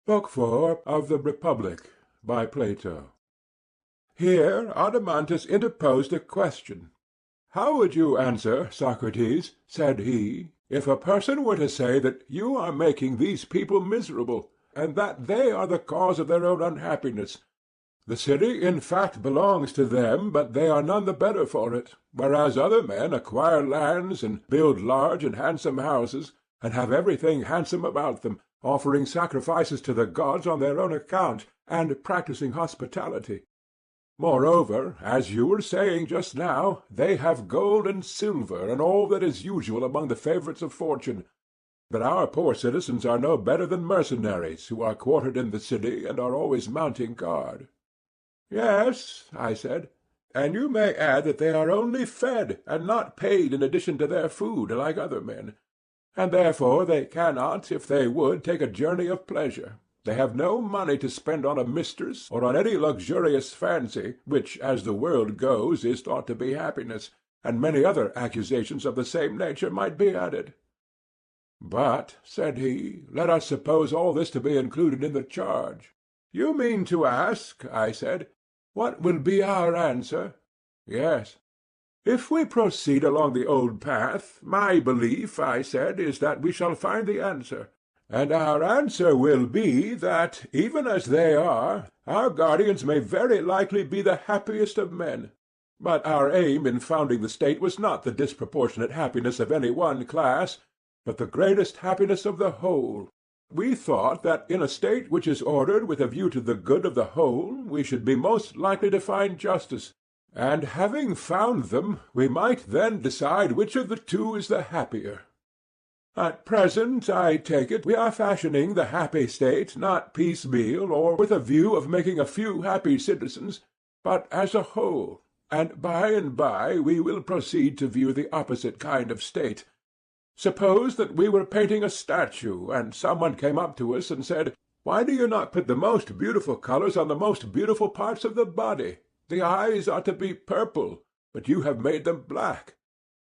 Book 4 of the Republic, by Plato. Here Adeimantus interposed a question. "How would you answer, Socrates," said he, "if a person were to say that you are making these people miserable, and that they are the cause of their own unhappiness? The city in fact belongs to them, but they are none the better for it, whereas other men acquire lands and build large and handsome houses, and have everything handsome about them, offering sacrifices to the gods on their own account, and practising hospitality. Moreover, as you were saying just now, they have gold and silver and all that is usual among the favourites of fortune. But our poor citizens are no better than mercenaries, who are quartered in the city and are always mounting guard." "Yes," I said, "and you may add that they are only fed, and not paid in addition to their food, like other men. And therefore they cannot, if they would, take a journey of pleasure. They have no money to spend on a mistress, or on any luxurious fancy, which, as the world goes, is thought to be happiness, and many other accusations of the same nature might be added." "But," said he, "let us suppose all this to be included in the charge." "You mean to ask," I said, "what will be our answer?" "Yes." "If we proceed along the old path, my belief," I said, "is that we shall find the answer. And our answer will be that, even as they are, our guardians may very likely be the happiest of men. But our aim in founding the state was not the disproportionate happiness of any one class, but the greatest happiness of the whole. We thought that in a state which is ordered with a view to the good of the whole, we should be most likely to find justice. And having found them, we might then decide which of the two is the happier. At present, I take it, we are fashioning the happy state not piecemeal or with a view of making a few happy citizens, but as a whole, and by we will proceed to view the opposite kind of state. Suppose that we were painting a statue, and someone came up to us and said, 'Why do you not put the most beautiful colours on the most beautiful parts of the body? The eyes ought to be purple, but you have made them black.'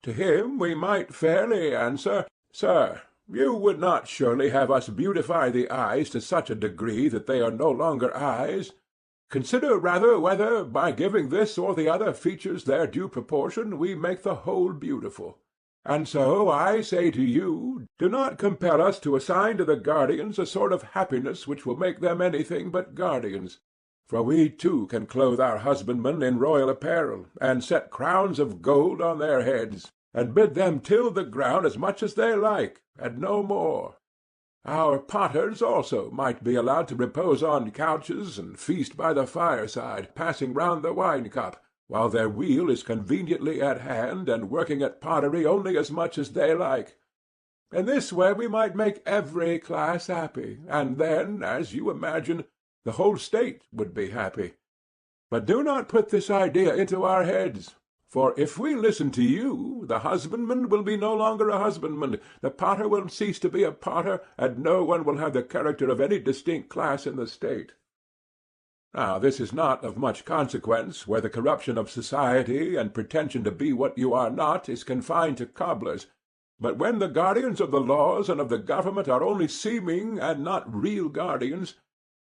To him we might fairly answer, 'Sir, you would not surely have us beautify the eyes to such a degree that they are no longer eyes? Consider rather whether, by giving this or the other features their due proportion, we make the whole beautiful. And so I say to you, do not compel us to assign to the guardians a sort of happiness which will make them anything but guardians. For we too can clothe our husbandmen in royal apparel, and set crowns of gold on their heads, and bid them till the ground as much as they like, and no more. Our potters also might be allowed to repose on couches, and feast by the fireside, passing round the wine-cup, while their wheel is conveniently at hand, and working at pottery only as much as they like. In this way we might make every class happy, and then, as you imagine, the whole state would be happy. But do not put this idea into our heads, for if we listen to you, the husbandman will be no longer a husbandman, the potter will cease to be a potter, and no one will have the character of any distinct class in the state. Now this is not of much consequence where the corruption of society and pretension to be what you are not is confined to cobblers. But when the guardians of the laws and of the government are only seeming and not real guardians,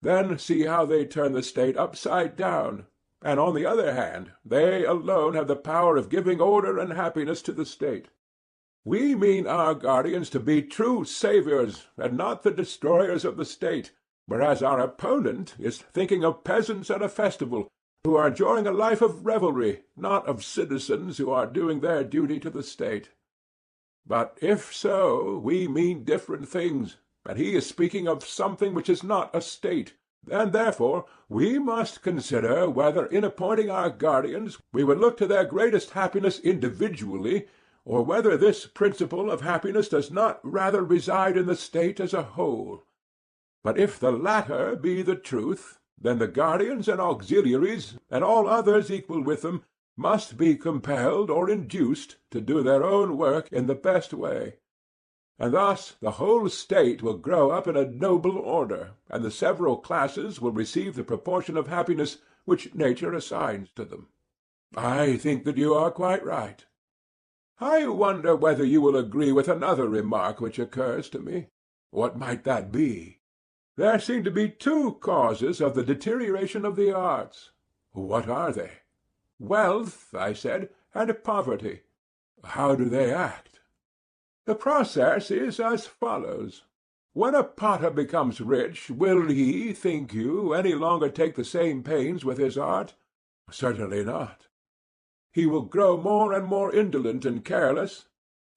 then see how they turn the state upside down. And on the other hand, they alone have the power of giving order and happiness to the state. We mean our guardians to be true saviours, and not the destroyers of the state, whereas our opponent is thinking of peasants at a festival, who are enjoying a life of revelry, not of citizens who are doing their duty to the state. But if so, we mean different things, and he is speaking of something which is not a state, and therefore we must consider whether in appointing our guardians we would look to their greatest happiness individually, or whether this principle of happiness does not rather reside in the state as a whole. But if the latter be the truth, then the guardians and auxiliaries, and all others equal with them, must be compelled or induced to do their own work in the best way. And thus the whole state will grow up in a noble order, and the several classes will receive the proportion of happiness which nature assigns to them. I think that you are quite right. I wonder whether you will agree with another remark which occurs to me. What might that be? There seem to be two causes of the deterioration of the arts. What are they? Wealth, I said, and poverty. How do they act? The process is as follows. When a potter becomes rich, will he, think you, any longer take the same pains with his art? Certainly not. He will grow more and more indolent and careless.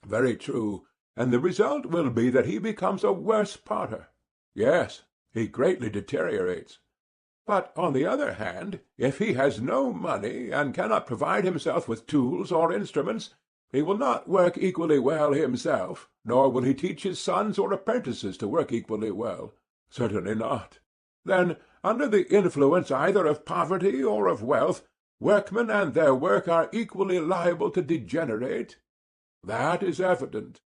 Very true, and the result will be that he becomes a worse potter. Yes, he greatly deteriorates. But, on the other hand, if he has no money, and cannot provide himself with tools or instruments, he will not work equally well himself, nor will he teach his sons or apprentices to work equally well. Certainly not. Then, under the influence either of poverty or of wealth, workmen and their work are equally liable to degenerate? That is evident.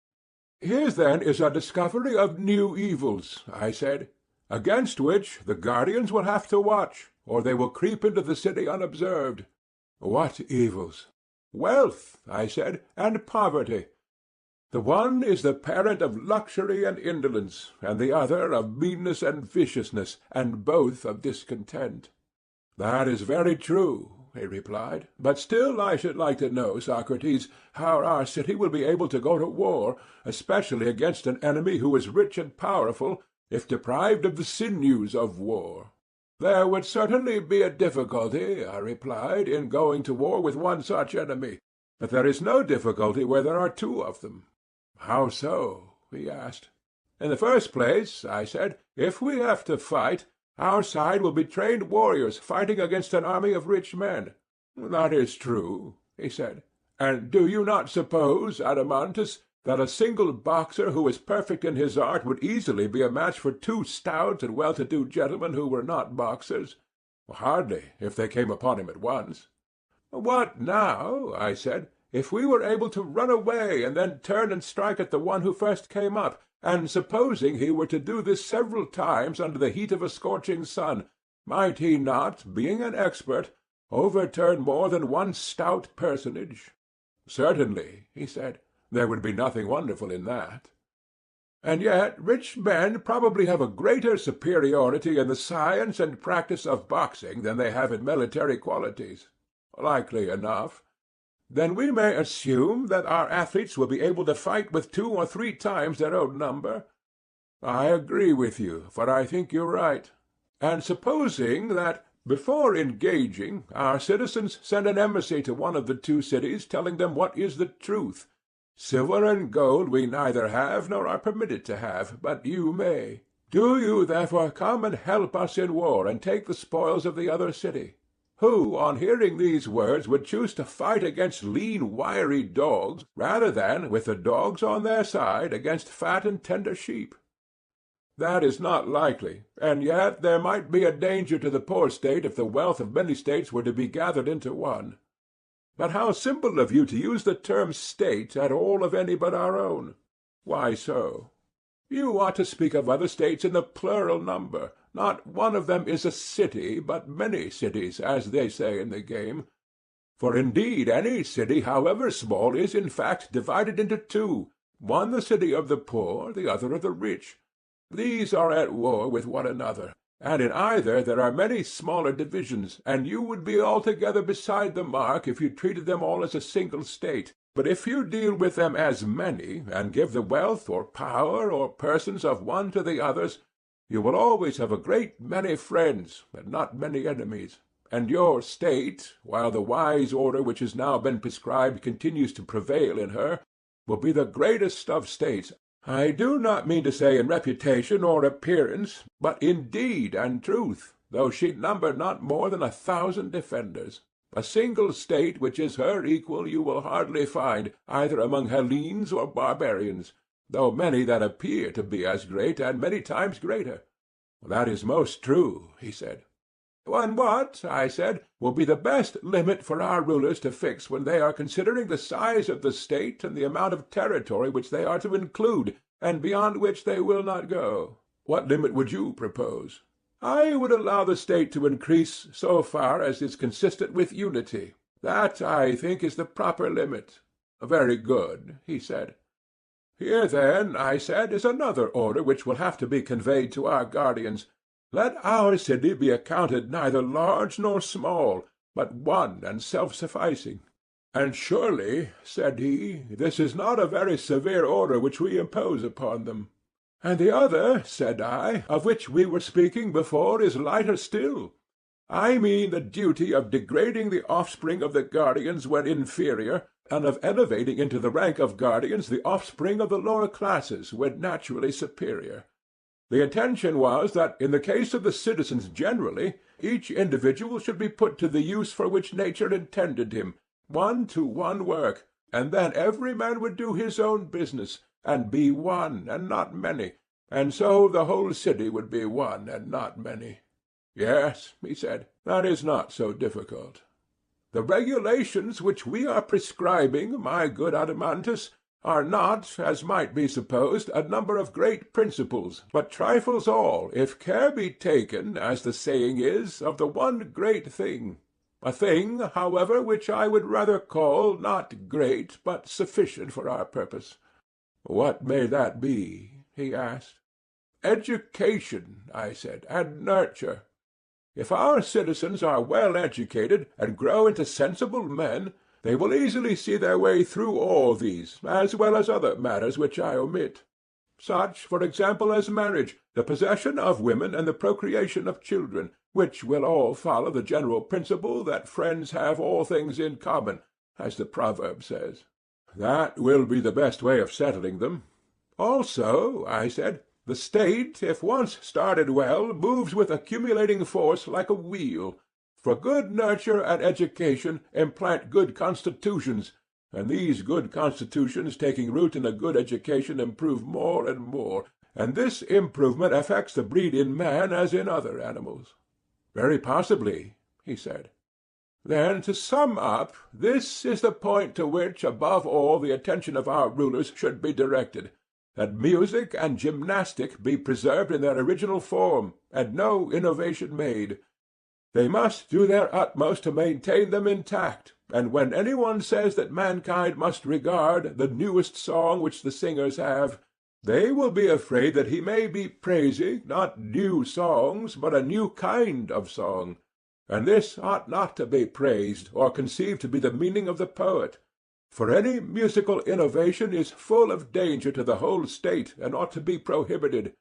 Here then is a discovery of new evils, I said, against which the guardians will have to watch, or they will creep into the city unobserved. What evils? Wealth, I said, and poverty. The one is the parent of luxury and indolence, and the other of meanness and viciousness, and both of discontent. That is very true, he replied. But still I should like to know, Socrates, how our city will be able to go to war, especially against an enemy who is rich and powerful, if deprived of the sinews of war. There would certainly be a difficulty, I replied, in going to war with one such enemy, but there is no difficulty where there are two of them. How so? He asked. In the first place, I said, if we have to fight, our side will be trained warriors fighting against an army of rich men. That is true, he said. And do you not suppose, Adeimantus, that a single boxer who is perfect in his art would easily be a match for two stout and well-to-do gentlemen who were not boxers? Hardly, if they came upon him at once. What now, I said, if we were able to run away and then turn and strike at the one who first came up, and supposing he were to do this several times under the heat of a scorching sun, might he not, being an expert, overturn more than one stout personage? Certainly, he said. There would be nothing wonderful in that. And yet rich men probably have a greater superiority in the science and practice of boxing than they have in military qualities. Likely enough. Then we may assume that our athletes will be able to fight with 2 or 3 times their own number? I agree with you, for I think you're right. And supposing that, before engaging, our citizens send an embassy to one of the 2 cities telling them what is the truth. Silver and gold we neither have nor are permitted to have, but you may. Do you therefore come and help us in war, and take the spoils of the other city? Who, on hearing these words, would choose to fight against lean, wiry dogs, rather than, with the dogs on their side, against fat and tender sheep? That is not likely, and yet there might be a danger to the poor state if the wealth of many states were to be gathered into one. But how simple of you to use the term state at all of any but our own! Why so? You ought to speak of other states in the plural number. Not one of them is a city, but many cities, as they say in the game. For indeed any city, however small, is in fact divided into 2, one the city of the poor, the other of the rich. These are at war with one another, and in either there are many smaller divisions, and you would be altogether beside the mark if you treated them all as a single state. But if you deal with them as many, and give the wealth or power or persons of one to the others, you will always have a great many friends, and not many enemies. And your state, while the wise order which has now been prescribed continues to prevail in her, will be the greatest of states. I do not mean to say in reputation or appearance, but in deed and truth, though she number not more than 1,000 defenders. A single state which is her equal you will hardly find, either among Hellenes or barbarians, though many that appear to be as great, and many times greater. That is most true, he said. And what, I said, will be the best limit for our rulers to fix when they are considering the size of the state and the amount of territory which they are to include, and beyond which they will not go? What limit would you propose? I would allow the state to increase so far as is consistent with unity. That, I think, is the proper limit. Very good, he said. Here, then, I said, is another order which will have to be conveyed to our guardians. Let our city be accounted neither large nor small, but one and self-sufficing. And surely, said he, this is not a very severe order which we impose upon them. And the other, said I, of which we were speaking before, is lighter still. I mean the duty of degrading the offspring of the guardians when inferior, and of elevating into the rank of guardians the offspring of the lower classes when naturally superior. The intention was that in the case of the citizens generally, each individual should be put to the use for which nature intended him, one to one work, and then every man would do his own business, and be one and not many, and so the whole city would be one and not many. Yes, he said, that is not so difficult. The regulations which we are prescribing, my good Adeimantus, are not, as might be supposed, a number of great principles, but trifles all, if care be taken, as the saying is, of the one great thing. A thing, however, which I would rather call not great, but sufficient for our purpose. What may that be? He asked. Education, I said, and nurture. If our citizens are well educated and grow into sensible men, they will easily see their way through all these, as well as other matters which I omit. Such, for example, as marriage, the possession of women, and the procreation of children, which will all follow the general principle that friends have all things in common, as the proverb says. That will be the best way of settling them. Also, I said, the state, if once started well, moves with accumulating force like a wheel. For good nurture and education implant good constitutions, and these good constitutions taking root in a good education improve more and more, and this improvement affects the breed in man as in other animals. Very possibly, he said. Then, to sum up, this is the point to which, above all, the attention of our rulers should be directed, that music and gymnastic be preserved in their original form, and no innovation made. They must do their utmost to maintain them intact, and when any one says that mankind must regard the newest song which the singers have, they will be afraid that he may be praising, not new songs, but a new kind of song, and this ought not to be praised, or conceived to be the meaning of the poet. For any musical innovation is full of danger to the whole state, and ought to be prohibited.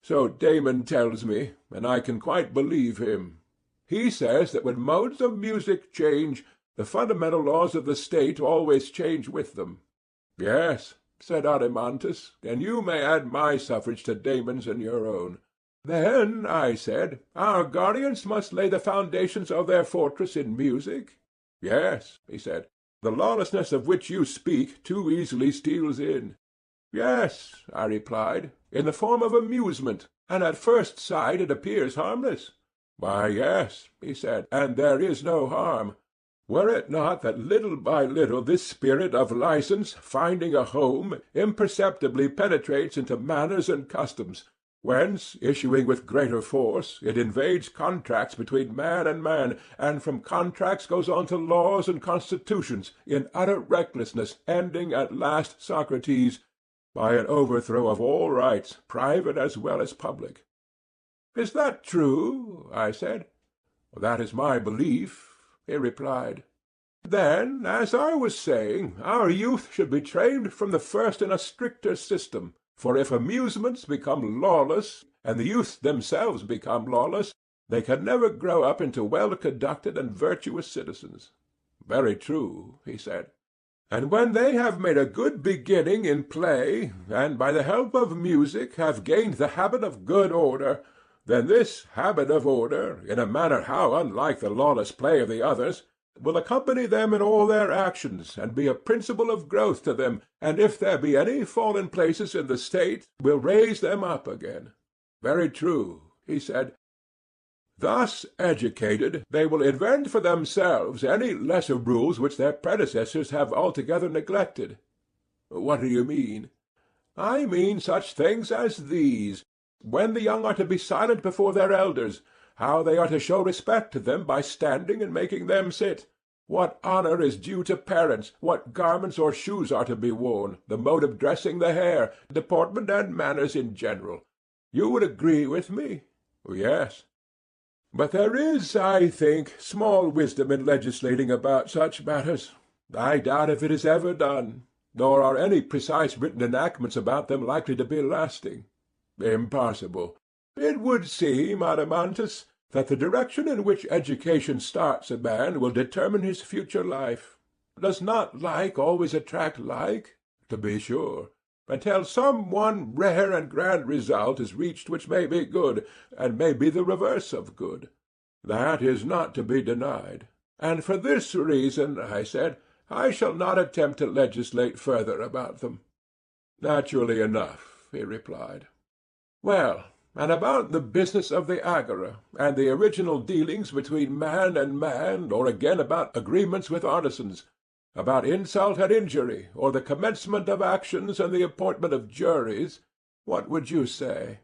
So Damon tells me, and I can quite believe him. He says that when modes of music change, the fundamental laws of the state always change with them. Yes, said Adeimantus, and you may add my suffrage to Damon's and your own. Then, I said, our guardians must lay the foundations of their fortress in music? Yes, he said. The lawlessness of which you speak too easily steals in. Yes, I replied, in the form of amusement, and at first sight it appears harmless. Why, yes, he said, and there is no harm. Were it not that little by little this spirit of license, finding a home, imperceptibly penetrates into manners and customs, whence, issuing with greater force, it invades contracts between man, and from contracts goes on to laws and constitutions, in utter recklessness, ending at last, Socrates, by an overthrow of all rights, private as well as public. Is that true? I said. That is my belief, he replied. Then, as I was saying, our youth should be trained from the first in a stricter system. For if amusements become lawless, and the youth themselves become lawless, they can never grow up into well-conducted and virtuous citizens. Very true, he said. And when they have made a good beginning in play, and by the help of music have gained the habit of good order, then this habit of order, in a manner how unlike the lawless play of the others, will accompany them in all their actions, and be a principle of growth to them, and if there be any fallen places in the state, will raise them up again. Very true, he said. Thus educated, they will invent for themselves any lesser rules which their predecessors have altogether neglected. What do you mean? I mean such things as these. When the young are to be silent before their elders, how they are to show respect to them by standing and making them sit, what honour is due to parents, what garments or shoes are to be worn, the mode of dressing the hair, deportment and manners in general. You would agree with me? Yes. But there is, I think, small wisdom in legislating about such matters. I doubt if it is ever done, nor are any precise written enactments about them likely to be lasting. Impossible. It would seem, Adeimantus, that the direction in which education starts a man will determine his future life. Does not like always attract like? To be sure, until some one rare and grand result is reached which may be good, and may be the reverse of good. That is not to be denied. And for this reason, I said, I shall not attempt to legislate further about them. Naturally enough, he replied. Well, and about the business of the agora, and the original dealings between man and man, or again about agreements with artisans, about insult and injury, or the commencement of actions and the appointment of juries, what would you say?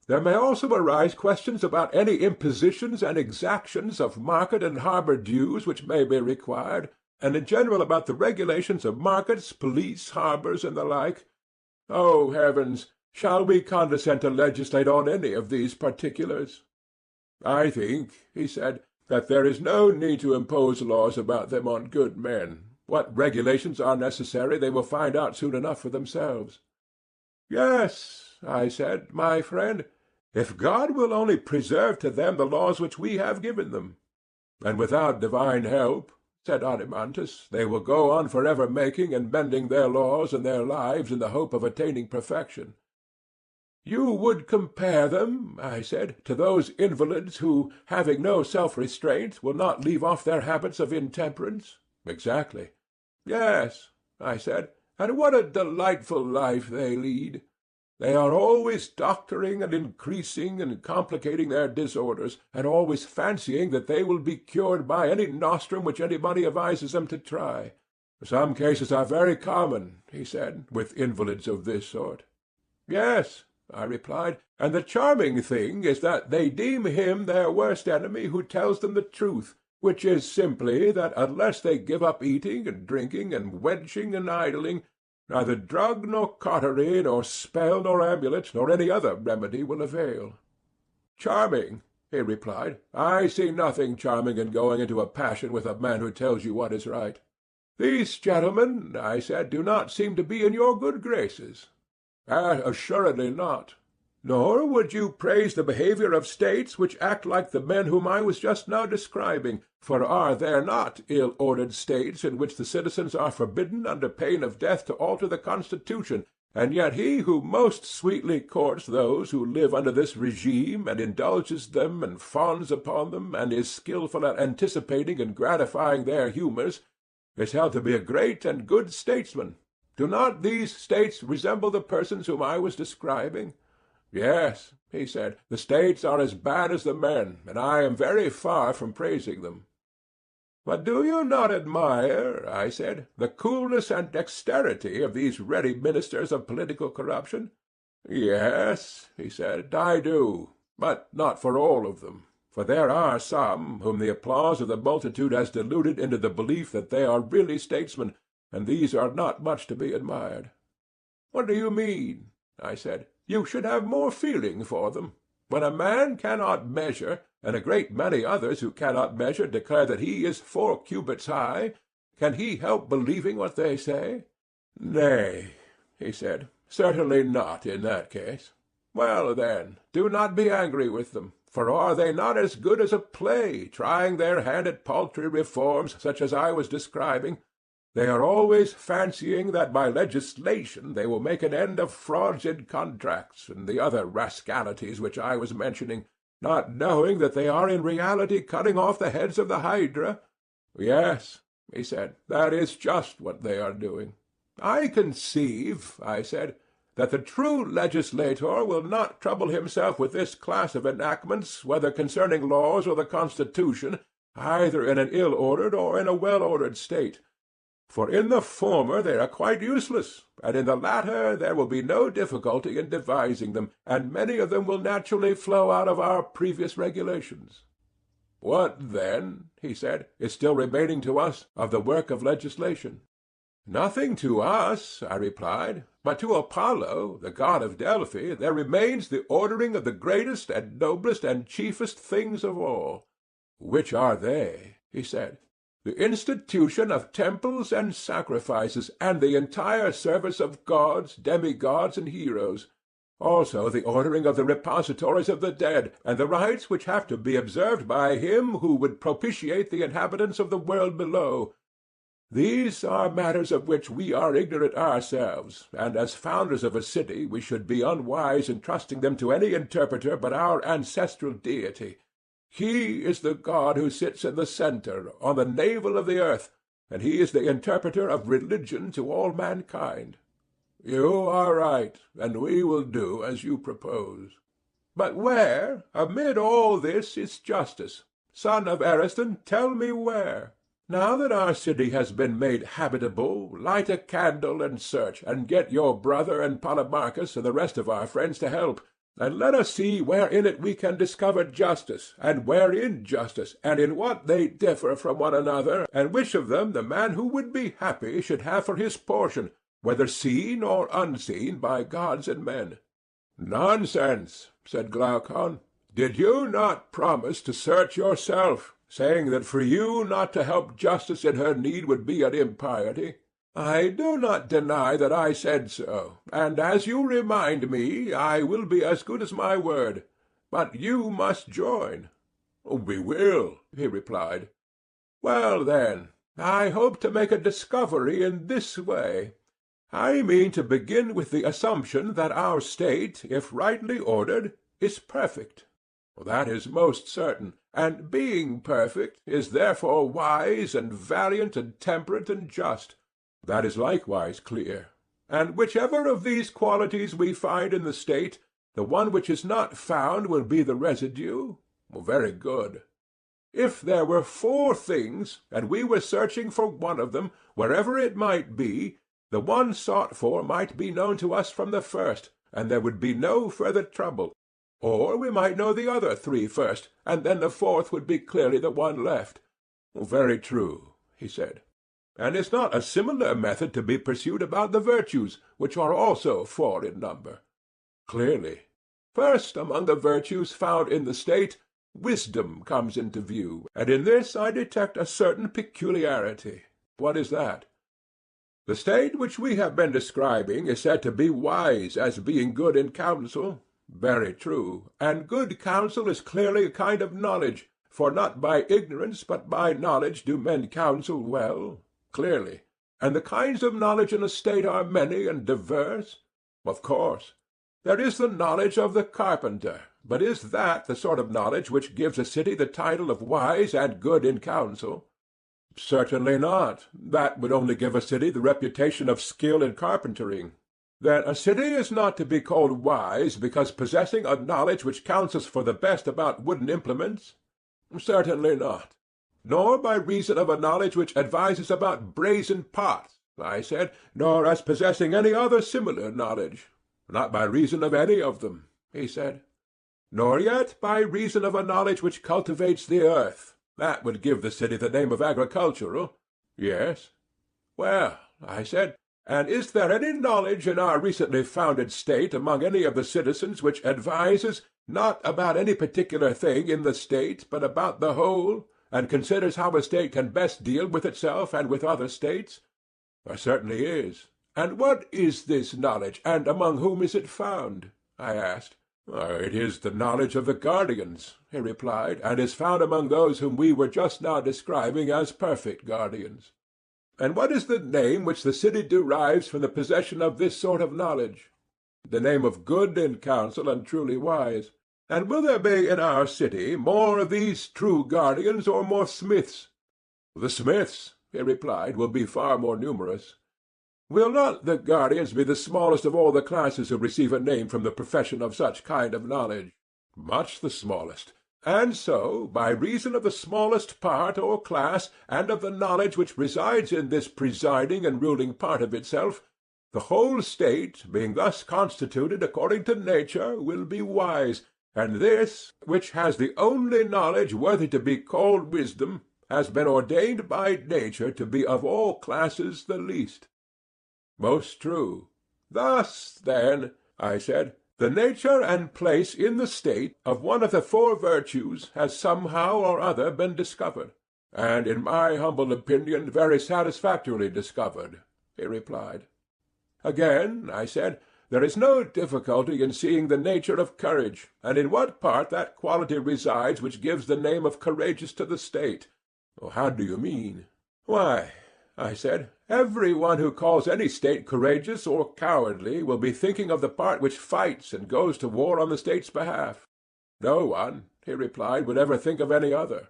There may also arise questions about any impositions and exactions of market and harbour dues which may be required, and in general about the regulations of markets, police, harbours, and the like. Oh, heavens! Shall we condescend to legislate on any of these particulars? I think, he said, that there is no need to impose laws about them on good men. What regulations are necessary they will find out soon enough for themselves. Yes, I said, my friend, if God will only preserve to them the laws which we have given them. And without divine help, said Adeimantus, they will go on for ever making and mending their laws and their lives in the hope of attaining perfection. You would compare them, I said, to those invalids who, having no self-restraint, will not leave off their habits of intemperance? Exactly. Yes, I said, and what a delightful life they lead! They are always doctoring and increasing and complicating their disorders, and always fancying that they will be cured by any nostrum which anybody advises them to try. Some cases are very common, he said, with invalids of this sort. Yes, I replied, and the charming thing is that they deem him their worst enemy who tells them the truth, which is simply that unless they give up eating and drinking and wenching and idling, neither drug nor cautery nor spell nor amulet nor any other remedy will avail. Charming, he replied. I see nothing charming in going into a passion with a man who tells you what is right. These gentlemen, I said, do not seem to be in your good graces. Assuredly not. Nor would you praise the behaviour of states which act like the men whom I was just now describing, for are there not ill-ordered states in which the citizens are forbidden under pain of death to alter the constitution, and yet he who most sweetly courts those who live under this regime, and indulges them, and fawns upon them, and is skilful at anticipating and gratifying their humours, is held to be a great and good statesman? Do not these states resemble the persons whom I was describing? Yes, he said, the states are as bad as the men, and I am very far from praising them. But do you not admire, I said, the coolness and dexterity of these ready ministers of political corruption? Yes, he said, I do, but not for all of them. For there are some whom the applause of the multitude has deluded into the belief that they are really statesmen, and these are not much to be admired. What do you mean? I said. You should have more feeling for them. When a man cannot measure, and a great many others who cannot measure declare that he is 4 cubits high, can he help believing what they say? Nay, he said, certainly not in that case. Well, then, do not be angry with them, for are they not as good as a play, trying their hand at paltry reforms such as I was describing? They are always fancying that by legislation they will make an end of frauds in contracts and the other rascalities which I was mentioning, not knowing that they are in reality cutting off the heads of the hydra. Yes, he said, that is just what they are doing. I conceive, I said, that the true legislator will not trouble himself with this class of enactments, whether concerning laws or the Constitution, either in an ill-ordered or in a well-ordered state. For in the former they are quite useless, and in the latter there will be no difficulty in devising them, and many of them will naturally flow out of our previous regulations. What, then, he said, is still remaining to us of the work of legislation? Nothing to us, I replied, but to Apollo, the god of Delphi, there remains the ordering of the greatest and noblest and chiefest things of all. Which are they? He said. The institution of temples and sacrifices, and the entire service of gods, demigods, and heroes. Also the ordering of the repositories of the dead, and the rites which have to be observed by him who would propitiate the inhabitants of the world below. These are matters of which we are ignorant ourselves, and as founders of a city we should be unwise in trusting them to any interpreter but our ancestral deity. He is the god who sits in the centre, on the navel of the earth, and he is the interpreter of religion to all mankind. You are right, and we will do as you propose. But where, amid all this, is justice? Son of Ariston, tell me where. Now that our city has been made habitable, light a candle and search, and get your brother and Polemarchus and the rest of our friends to help, and let us see where in it we can discover justice, and where injustice, and in what they differ from one another, and which of them the man who would be happy should have for his portion, whether seen or unseen by gods and men. Nonsense, said Glaucon. Did you not promise to search yourself, saying that for you not to help justice in her need would be an impiety? I do not deny that I said so, and as you remind me, I will be as good as my word. But you must join. We will, he replied. Well, then, I hope to make a discovery in this way. I mean to begin with the assumption that our state, if rightly ordered, is perfect. That is most certain, and being perfect, is therefore wise and valiant and temperate and just. That is likewise clear. And whichever of these qualities we find in the state, the one which is not found will be the residue? Very good. If there were 4 things, and we were searching for one of them, wherever it might be, the one sought for might be known to us from the first, and there would be no further trouble. Or we might know the other 3 first, and then the 4th would be clearly the one left. Very true, he said. And is not a similar method to be pursued about the virtues, which are also 4 in number? Clearly. First among the virtues found in the state, wisdom comes into view, and in this I detect a certain peculiarity. What is that? The state which we have been describing is said to be wise as being good in counsel. Very true. And good counsel is clearly a kind of knowledge, for not by ignorance but by knowledge do men counsel well. Clearly. And the kinds of knowledge in a state are many and diverse? Of course. There is the knowledge of the carpenter, but is that the sort of knowledge which gives a city the title of wise and good in counsel? Certainly not. That would only give a city the reputation of skill in carpentering. Then a city is not to be called wise because possessing a knowledge which counsels for the best about wooden implements? Certainly not. Nor by reason of a knowledge which advises about brazen pots, I said, nor as possessing any other similar knowledge. Not by reason of any of them, he said. Nor yet by reason of a knowledge which cultivates the earth. That would give the city the name of agricultural. Yes. Well, I said, and is there any knowledge in our recently founded state among any of the citizens which advises, not about any particular thing in the state, but about the whole, and considers how a state can best deal with itself and with other states? There certainly is. And what is this knowledge, and among whom is it found? I asked. It is the knowledge of the guardians, he replied, and is found among those whom we were just now describing as perfect guardians. And what is the name which the city derives from the possession of this sort of knowledge? The name of good in counsel and truly wise. And will there be in our city more of these true guardians or more smiths? The smiths, he replied, will be far more numerous. Will not the guardians be the smallest of all the classes who receive a name from the profession of such kind of knowledge? Much the smallest. And so, by reason of the smallest part or class, and of the knowledge which resides in this presiding and ruling part of itself, the whole state, being thus constituted according to nature, will be wise, And this, which has the only knowledge worthy to be called wisdom, has been ordained by nature to be of all classes the least. Most true. Thus, then, I said, the nature and place in the state of one of the four virtues has somehow or other been discovered, and in my humble opinion very satisfactorily discovered, he replied. Again, I said, there is no difficulty in seeing the nature of courage, and in what part that quality resides which gives the name of courageous to the state. How do you mean? Why, I said, every one who calls any state courageous or cowardly will be thinking of the part which fights and goes to war on the state's behalf. No one, he replied, would ever think of any other.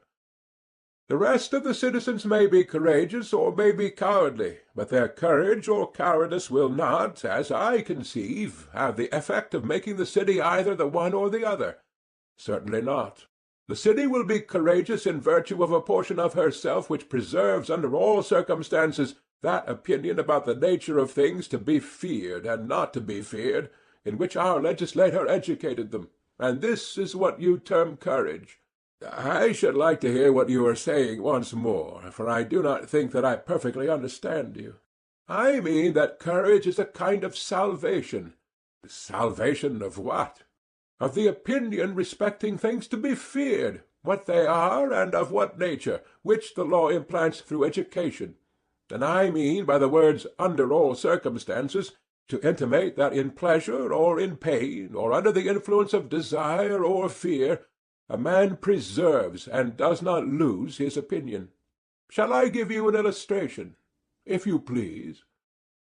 The rest of the citizens may be courageous or may be cowardly, but their courage or cowardice will not, as I conceive, have the effect of making the city either the one or the other. Certainly not. The city will be courageous in virtue of a portion of herself which preserves under all circumstances that opinion about the nature of things to be feared and not to be feared, in which our legislator educated them, and this is what you term courage. I should like to hear what you are saying once more, for I do not think that I perfectly understand you. I mean that courage is a kind of salvation. Salvation of what? Of the opinion respecting things to be feared, what they are and of what nature, which the law implants through education. And I mean by the words under all circumstances to intimate that in pleasure or in pain, or under the influence of desire or fear, a man preserves and does not lose his opinion. Shall I give you an illustration? If you please.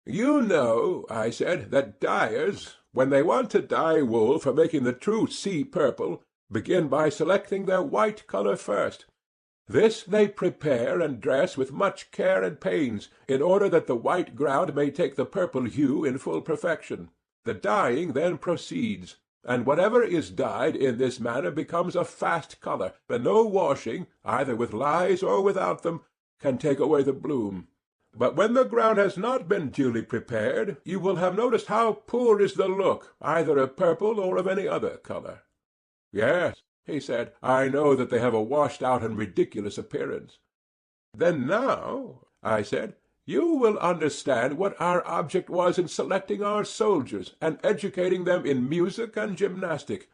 You know, I said, that dyers, when they want to dye wool for making the true sea purple, begin by selecting their white colour first. This they prepare and dress with much care and pains, in order that the white ground may take the purple hue in full perfection. The dyeing then proceeds, and whatever is dyed in this manner becomes a fast colour, and no washing, either with lyes or without them, can take away the bloom. But when the ground has not been duly prepared, you will have noticed how poor is the look, either of purple or of any other colour. Yes, he said, I know that they have a washed-out and ridiculous appearance. Then now, I said, you will understand what our object was in selecting our soldiers and educating them in music and gymnastic.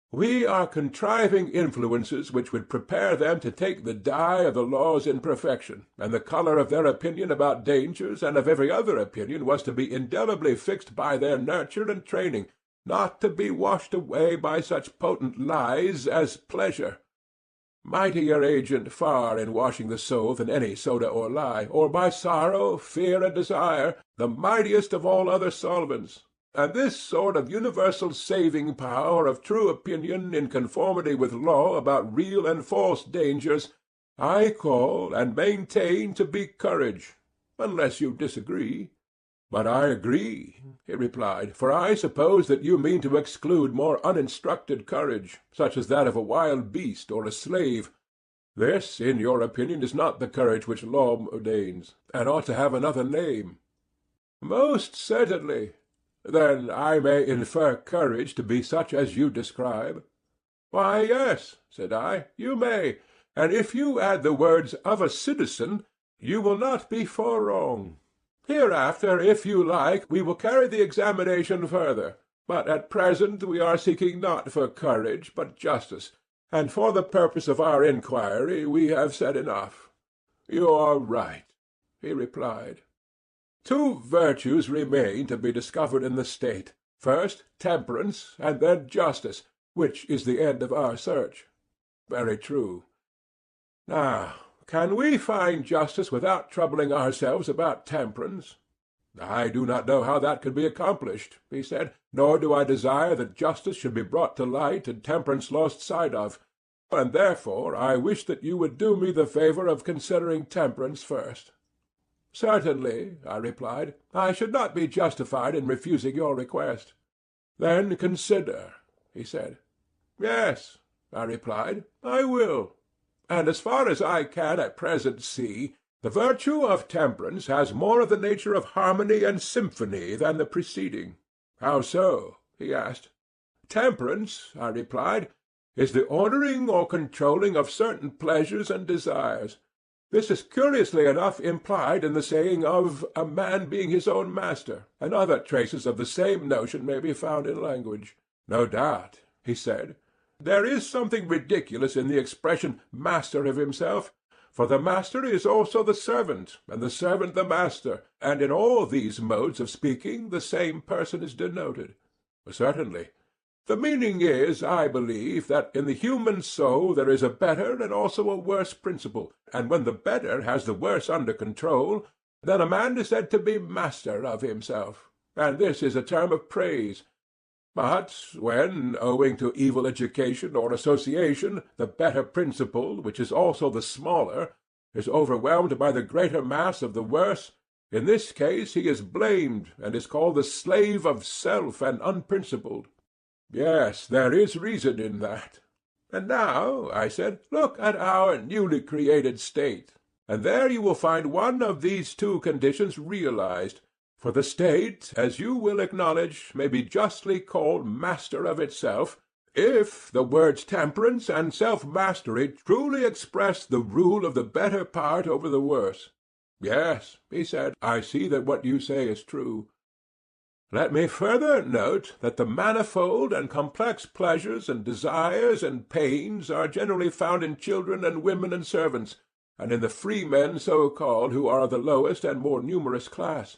We are contriving influences which would prepare them to take the dye of the laws in perfection, and the colour of their opinion about dangers and of every other opinion was to be indelibly fixed by their nurture and training, not to be washed away by such potent lies as pleasure. Mightier agent far in washing the soul than any soda or lye, or by sorrow, fear, and desire, the mightiest of all other solvents. And this sort of universal saving power of true opinion in conformity with law about real and false dangers, I call and maintain to be courage, unless you disagree. But I agree, he replied, for I suppose that you mean to exclude more uninstructed courage, such as that of a wild beast or a slave. This, in your opinion, is not the courage which law ordains, and ought to have another name. Most certainly. Then I may infer courage to be such as you describe. Why, yes, said I, you may, and if you add the words of a citizen, you will not be far wrong. Hereafter, if you like, we will carry the examination further, but at present we are seeking not for courage, but justice, and for the purpose of our inquiry we have said enough. You are right, he replied. Two virtues remain to be discovered in the state, first temperance, and then justice, which is the end of our search. Very true. Now, can we find justice without troubling ourselves about temperance? I do not know how that could be accomplished, he said, nor do I desire that justice should be brought to light and temperance lost sight of, and therefore I wish that you would do me the favour of considering temperance first. Certainly, I replied, I should not be justified in refusing your request. Then consider, he said. Yes, I replied, I will. And as far as I can at present see, the virtue of temperance has more of the nature of harmony and symphony than the preceding. How so? He asked. Temperance, I replied, is the ordering or controlling of certain pleasures and desires. This is curiously enough implied in the saying of a man being his own master, and other traces of the same notion may be found in language. No doubt, he said, there is something ridiculous in the expression master of himself, for the master is also the servant, and the servant the master, and in all these modes of speaking the same person is denoted. Certainly. The meaning is, I believe, that in the human soul there is a better and also a worse principle, and when the better has the worse under control, then a man is said to be master of himself, and this is a term of praise. But when, owing to evil education or association, the better principle, which is also the smaller, is overwhelmed by the greater mass of the worse, in this case he is blamed, and is called the slave of self and unprincipled. Yes, there is reason in that. And now, I said, look at our newly created state, and there you will find one of these two conditions realized. For the state, as you will acknowledge, may be justly called master of itself, if the words temperance and self-mastery truly express the rule of the better part over the worse. Yes, he said, I see that what you say is true. Let me further note that the manifold and complex pleasures and desires and pains are generally found in children and women and servants, and in the freemen so-called, who are the lowest and more numerous class.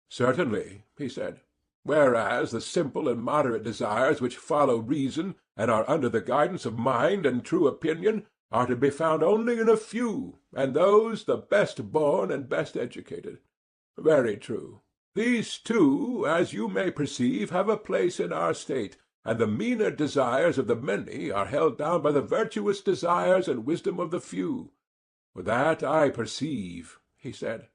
Certainly, he said. Whereas the simple and moderate desires which follow reason, and are under the guidance of mind and true opinion, are to be found only in a few, and those the best born and best educated. Very true. These two, as you may perceive, have a place in our state, and the meaner desires of the many are held down by the virtuous desires and wisdom of the few. That I perceive, he said.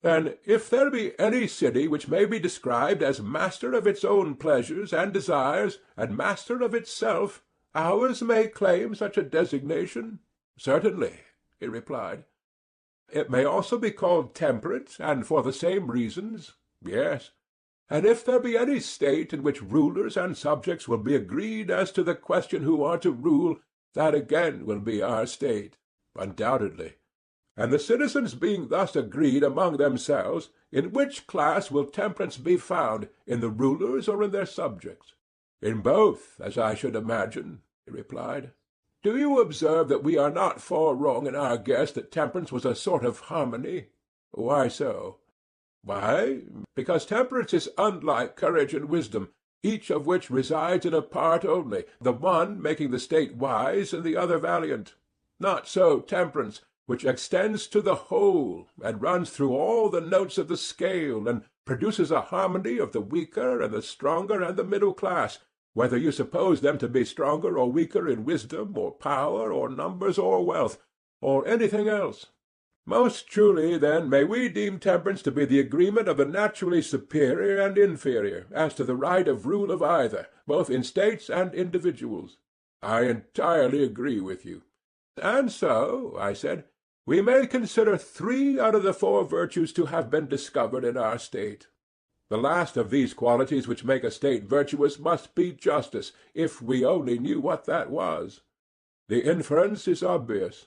Then, if there be any city which may be described as master of its own pleasures and desires, and master of itself, ours may claim such a designation? Certainly, he replied. It may also be called temperate, and for the same reasons? Yes. And if there be any state in which rulers and subjects will be agreed as to the question who are to rule, that again will be our state. Undoubtedly. And the citizens being thus agreed among themselves, in which class will temperance be found, in the rulers or in their subjects? In both, as I should imagine, he replied. Do you observe that we are not far wrong in our guess that temperance was a sort of harmony? Why so? Why, because temperance is unlike courage and wisdom, each of which resides in a part only, the one making the state wise and the other valiant. Not so temperance, which extends to the whole, and runs through all the notes of the scale, and produces a harmony of the weaker and the stronger and the middle class, whether you suppose them to be stronger or weaker in wisdom or power or numbers or wealth, or anything else. Most truly, then, may we deem temperance to be the agreement of the naturally superior and inferior, as to the right of rule of either, both in states and individuals. I entirely agree with you. And so, I said, we may consider 3 out of the 4 virtues to have been discovered in our state. The last of these qualities which make a state virtuous must be justice, if we only knew what that was. The inference is obvious.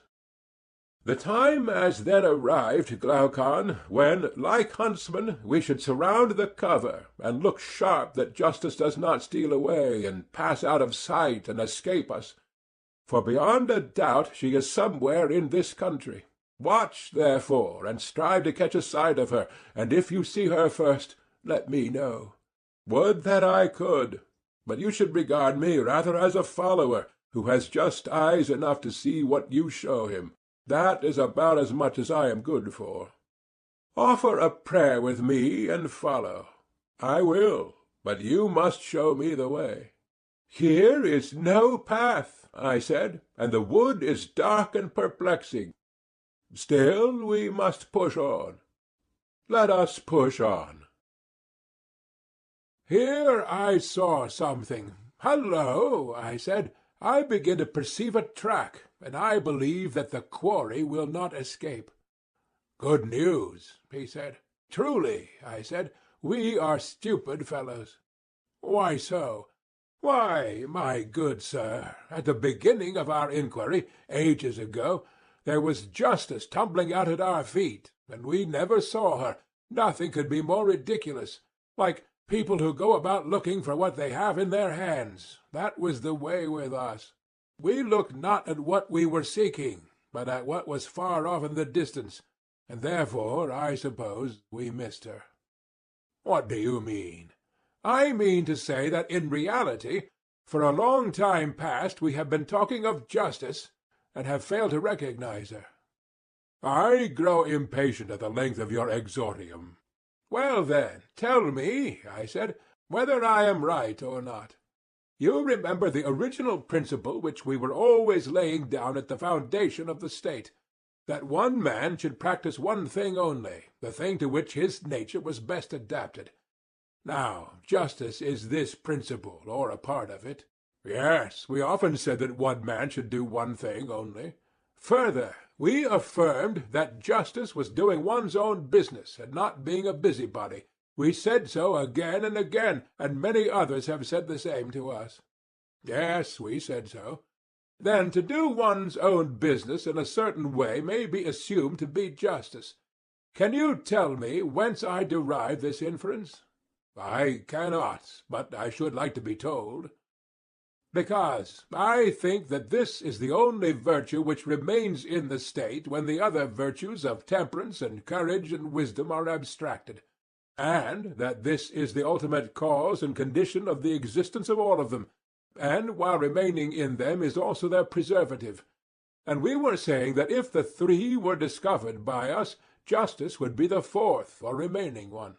The time has then arrived, Glaucon, when, like huntsmen, we should surround the cover, and look sharp that justice does not steal away, and pass out of sight and escape us. For beyond a doubt she is somewhere in this country. Watch, therefore, and strive to catch a sight of her, and if you see her first, let me know. Would that I could, but you should regard me rather as a follower, who has just eyes enough to see what you show him. That is about as much as I am good for. Offer a prayer with me and follow. I will, but you must show me the way. Here is no path, I said, and the wood is dark and perplexing. Still we must push on. Let us push on. Here I saw something. Hullo, I said, I begin to perceive a track, and I believe that the quarry will not escape. Good news, he said. Truly, I said, we are stupid fellows. Why so? Why, my good sir, at the beginning of our inquiry, ages ago, there was justice tumbling out at our feet, and we never saw her. Nothing could be more ridiculous. Like people who go about looking for what they have in their hands. That was the way with us. We looked not at what we were seeking, but at what was far off in the distance, and therefore, I suppose, we missed her. What do you mean? I mean to say that in reality, for a long time past we have been talking of justice, and have failed to recognize her. I grow impatient at the length of your exordium. Well then, tell me, I said, whether I am right or not. You remember the original principle which we were always laying down at the foundation of the state, that one man should practice one thing only, the thing to which his nature was best adapted. Now, justice is this principle, or a part of it. Yes, we often said that one man should do one thing only. Further, we affirmed that justice was doing one's own business and not being a busybody. We said so again and again, and many others have said the same to us. Yes, we said so. Then to do one's own business in a certain way may be assumed to be justice. Can you tell me whence I derive this inference? I cannot, but I should like to be told. Because I think that this is the only virtue which remains in the state when the other virtues of temperance and courage and wisdom are abstracted, and that this is the ultimate cause and condition of the existence of all of them, and while remaining in them is also their preservative. And we were saying that if the three were discovered by us, justice would be the fourth or remaining one.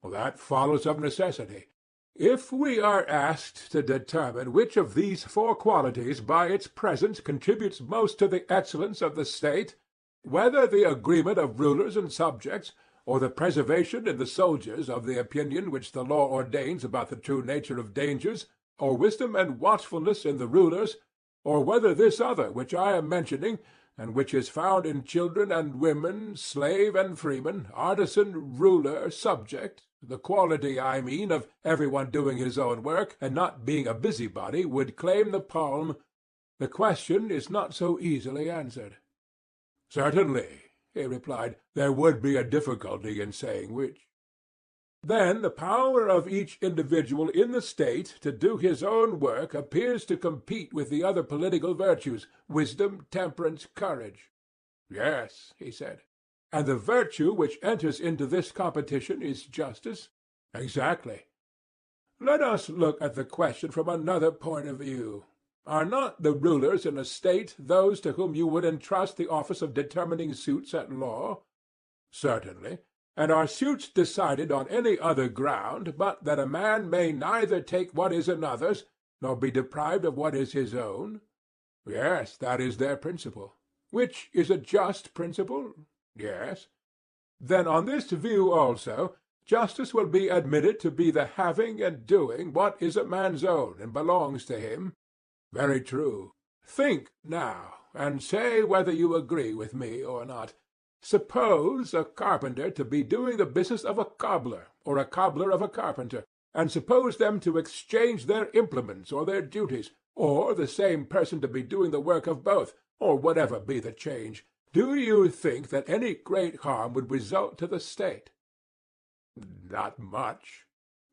Well, that follows of necessity. If we are asked to determine which of these four qualities by its presence contributes most to the excellence of the state, whether the agreement of rulers and subjects, or the preservation in the soldiers of the opinion which the law ordains about the true nature of dangers, or wisdom and watchfulness in the rulers, or whether this other which I am mentioning, and which is found in children and women, slave and freeman, artisan, ruler, subject, the quality, I mean, of every one doing his own work, and not being a busybody, would claim the palm, the question is not so easily answered. Certainly, he replied, there would be a difficulty in saying which. Then the power of each individual in the state to do his own work appears to compete with the other political virtues, wisdom, temperance, courage. Yes, he said. And the virtue which enters into this competition is justice? Exactly. Let us look at the question from another point of view. Are not the rulers in a state those to whom you would entrust the office of determining suits at law? Certainly. And are suits decided on any other ground but that a man may neither take what is another's, nor be deprived of what is his own? Yes, that is their principle. Which is a just principle? Yes. Then on this view also, justice will be admitted to be the having and doing what is a man's own and belongs to him? Very true. Think now, and say whether you agree with me or not. Suppose a carpenter to be doing the business of a cobbler, or a cobbler of a carpenter, and suppose them to exchange their implements or their duties, or the same person to be doing the work of both, or whatever be the change. Do you think that any great harm would result to the state? Not much.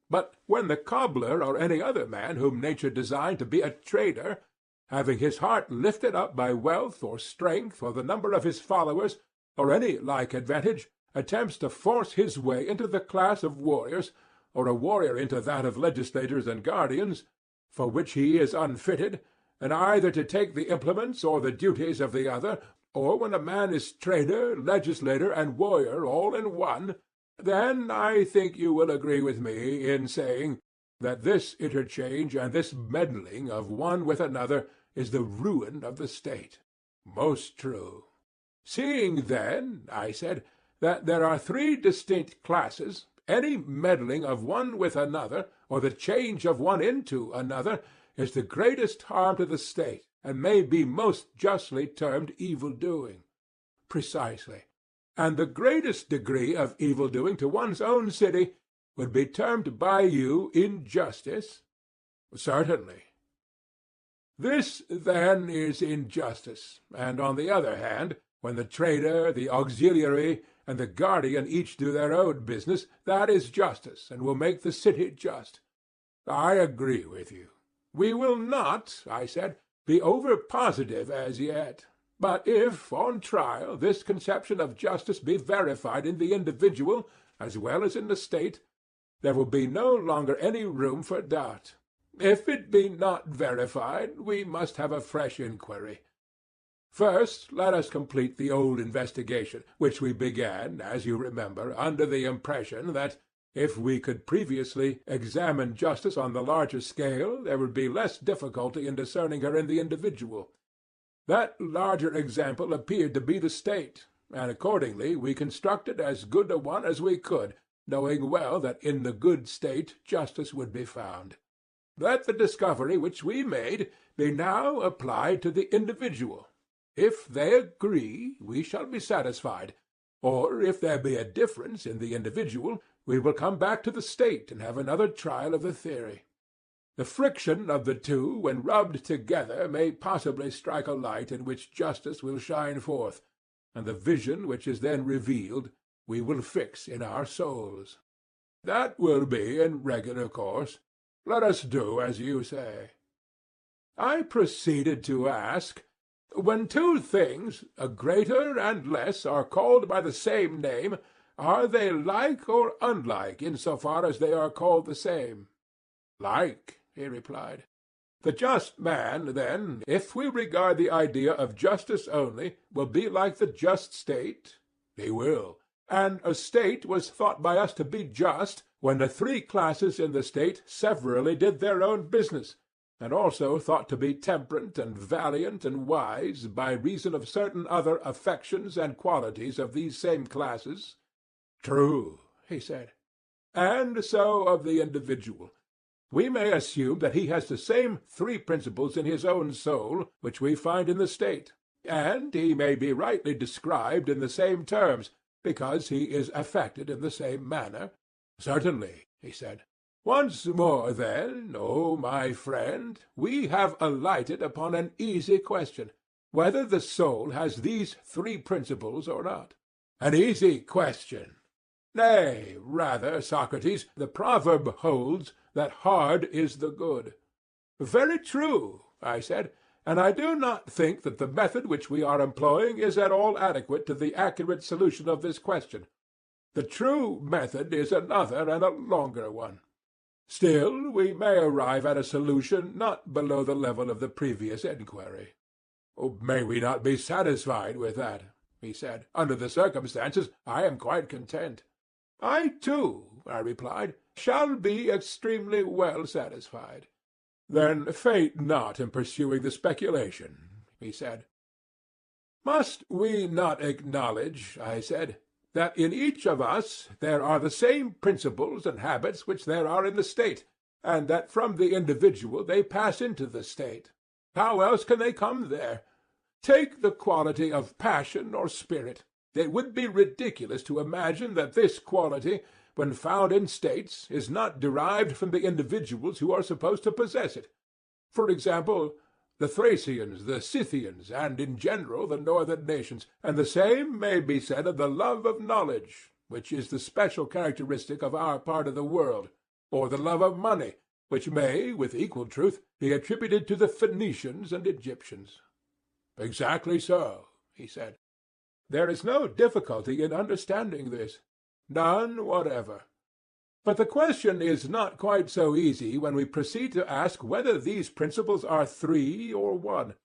But when the cobbler or any other man whom nature designed to be a trader, having his heart lifted up by wealth or strength or the number of his followers, or any like advantage, attempts to force his way into the class of warriors, or a warrior into that of legislators and guardians, for which he is unfitted, and either to take the implements or the duties of the other, or when a man is trader, legislator, and warrior all in one, then I think you will agree with me in saying that this interchange and this meddling of one with another is the ruin of the state. Most true. Seeing, then, I said, that there are three distinct classes, any meddling of one with another, or the change of one into another, is the greatest harm to the state, and may be most justly termed evil-doing. Precisely. And the greatest degree of evil-doing to one's own city would be termed by you injustice? Certainly. This, then, is injustice, and on the other hand, when the trader, the auxiliary, and the guardian each do their own business, that is justice, and will make the city just. I agree with you. We will not, I said, be over-positive as yet. But if, on trial, this conception of justice be verified in the individual as well as in the state, there will be no longer any room for doubt. If it be not verified, we must have a fresh inquiry. First, let us complete the old investigation, which we began, as you remember, under the impression that, if we could previously examine justice on the larger scale, there would be less difficulty in discerning her in the individual. That larger example appeared to be the state, and accordingly we constructed as good a one as we could, knowing well that in the good state justice would be found. Let the discovery which we made be now applied to the individual. If they agree, we shall be satisfied, or if there be a difference in the individual, we will come back to the state and have another trial of the theory. The friction of the two, when rubbed together, may possibly strike a light in which justice will shine forth, and the vision which is then revealed we will fix in our souls. That will be in regular course. Let us do as you say. I proceeded to ask, when two things, a greater and less, are called by the same name, are they like or unlike in so far as they are called the same? Like, he replied. The just man, then, if we regard the idea of justice only, will be like the just state? He will. And a state was thought by us to be just when the three classes in the state severally did their own business, and also thought to be temperate and valiant and wise by reason of certain other affections and qualities of these same classes. True, he said. And so of the individual. We may assume that he has the same three principles in his own soul which we find in the state, and he may be rightly described in the same terms, because he is affected in the same manner. Certainly, he said. Once more, then, O my friend, we have alighted upon an easy question, whether the soul has these three principles or not. An easy question. Nay, rather, Socrates, the proverb holds that hard is the good. Very true, I said, and I do not think that the method which we are employing is at all adequate to the accurate solution of this question. The true method is another and a longer one. Still, we may arrive at a solution not below the level of the previous inquiry. May we not be satisfied with that? He said. Under the circumstances, I am quite content. I, too, I replied, shall be extremely well satisfied. Then faint not in pursuing the speculation, he said. Must we not acknowledge, I said, that in each of us there are the same principles and habits which there are in the state, and that from the individual they pass into the state? How else can they come there? Take the quality of passion or spirit. It would be ridiculous to imagine that this quality, when found in states, is not derived from the individuals who are supposed to possess it. For example, the Thracians, the Scythians, and in general the northern nations, and the same may be said of the love of knowledge, which is the special characteristic of our part of the world, or the love of money, which may, with equal truth, be attributed to the Phoenicians and Egyptians. Exactly so, he said. There is no difficulty in understanding this. None whatever. But the question is not quite so easy when we proceed to ask whether these principles are three or one.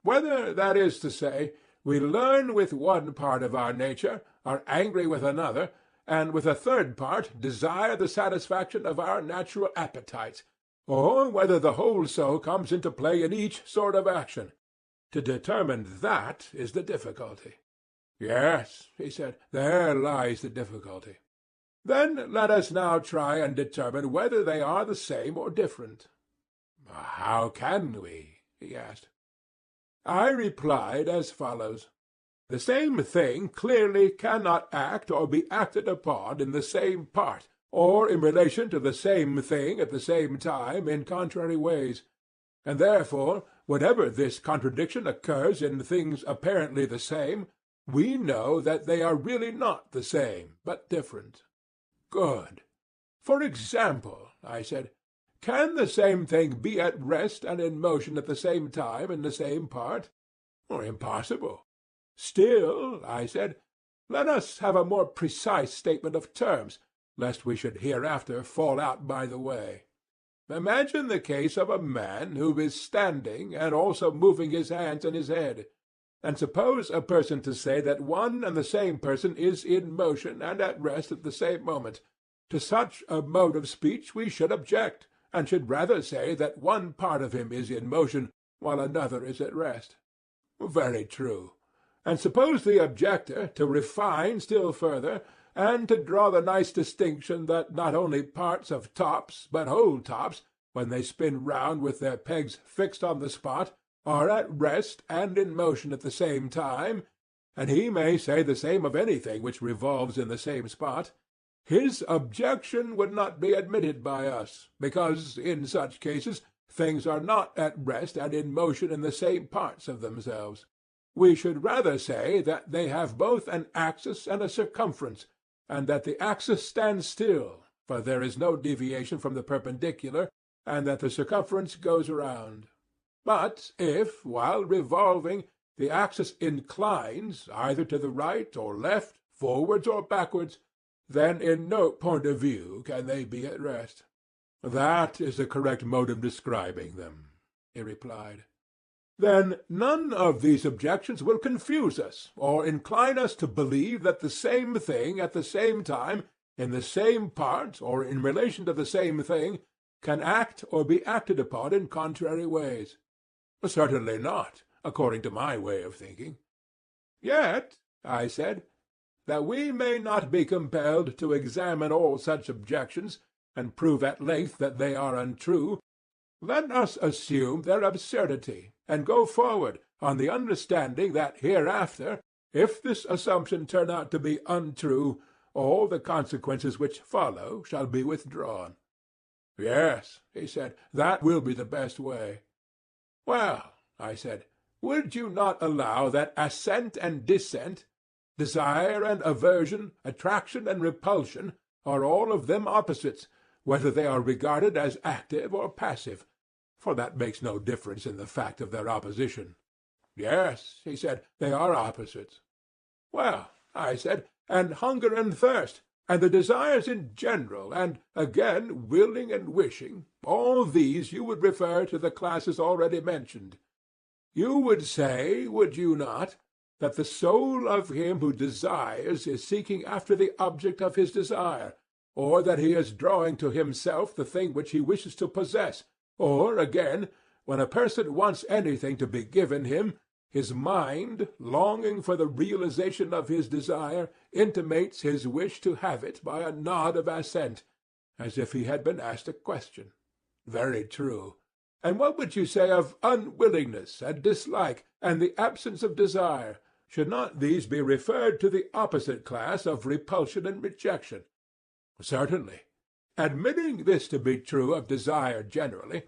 Whether, that is to say, we learn with one part of our nature, are angry with another, and with a third part desire the satisfaction of our natural appetites, or whether the whole soul comes into play in each sort of action. To determine that is the difficulty. Yes, he said, there lies the difficulty. Then let us now try and determine whether they are the same or different. How can we? He asked. I replied as follows. The same thing clearly cannot act or be acted upon in the same part, or in relation to the same thing at the same time in contrary ways. And therefore, whenever this contradiction occurs in things apparently the same, we know that they are really not the same, but different. Good. For example, I said, can the same thing be at rest and in motion at the same time in the same part? Impossible. Still, I said, let us have a more precise statement of terms, lest we should hereafter fall out by the way. Imagine the case of a man who is standing and also moving his hands and his head, and suppose a person to say that one and the same person is in motion and at rest at the same moment. To such a mode of speech we should object, and should rather say that one part of him is in motion while another is at rest. Very true. And suppose the objector to refine still further, and to draw the nice distinction that not only parts of tops, but whole tops, when they spin round with their pegs fixed on the spot, are at rest and in motion at the same time, and he may say the same of anything which revolves in the same spot, his objection would not be admitted by us, because in such cases things are not at rest and in motion in the same parts of themselves. We should rather say that they have both an axis and a circumference, and that the axis stands still, for there is no deviation from the perpendicular, and that the circumference goes round. But if, while revolving, the axis inclines either to the right or left, forwards or backwards, then in no point of view can they be at rest. That is the correct mode of describing them, he replied. Then none of these objections will confuse us, or incline us to believe that the same thing at the same time, in the same part, or in relation to the same thing, can act or be acted upon in contrary ways. Certainly not, according to my way of thinking. Yet, I said, that we may not be compelled to examine all such objections, and prove at length that they are untrue, let us assume their absurdity, and go forward on the understanding that hereafter, if this assumption turn out to be untrue, all the consequences which follow shall be withdrawn. Yes, he said, that will be the best way. Well, I said, would you not allow that assent and dissent, desire and aversion, attraction and repulsion, are all of them opposites, whether they are regarded as active or passive? For that makes no difference in the fact of their opposition. Yes, he said, they are opposites. Well, I said, and hunger and thirst, and the desires in general, and again willing and wishing, all these you would refer to the classes already mentioned. You would say, would you not, that the soul of him who desires is seeking after the object of his desire, or that he is drawing to himself the thing which he wishes to possess, or, again, when a person wants anything to be given him, his mind, longing for the realization of his desire, intimates his wish to have it by a nod of assent, as if he had been asked a question. Very true. And what would you say of unwillingness and dislike, and the absence of desire? Should not these be referred to the opposite class of repulsion and rejection? Certainly. Admitting this to be true of desire generally,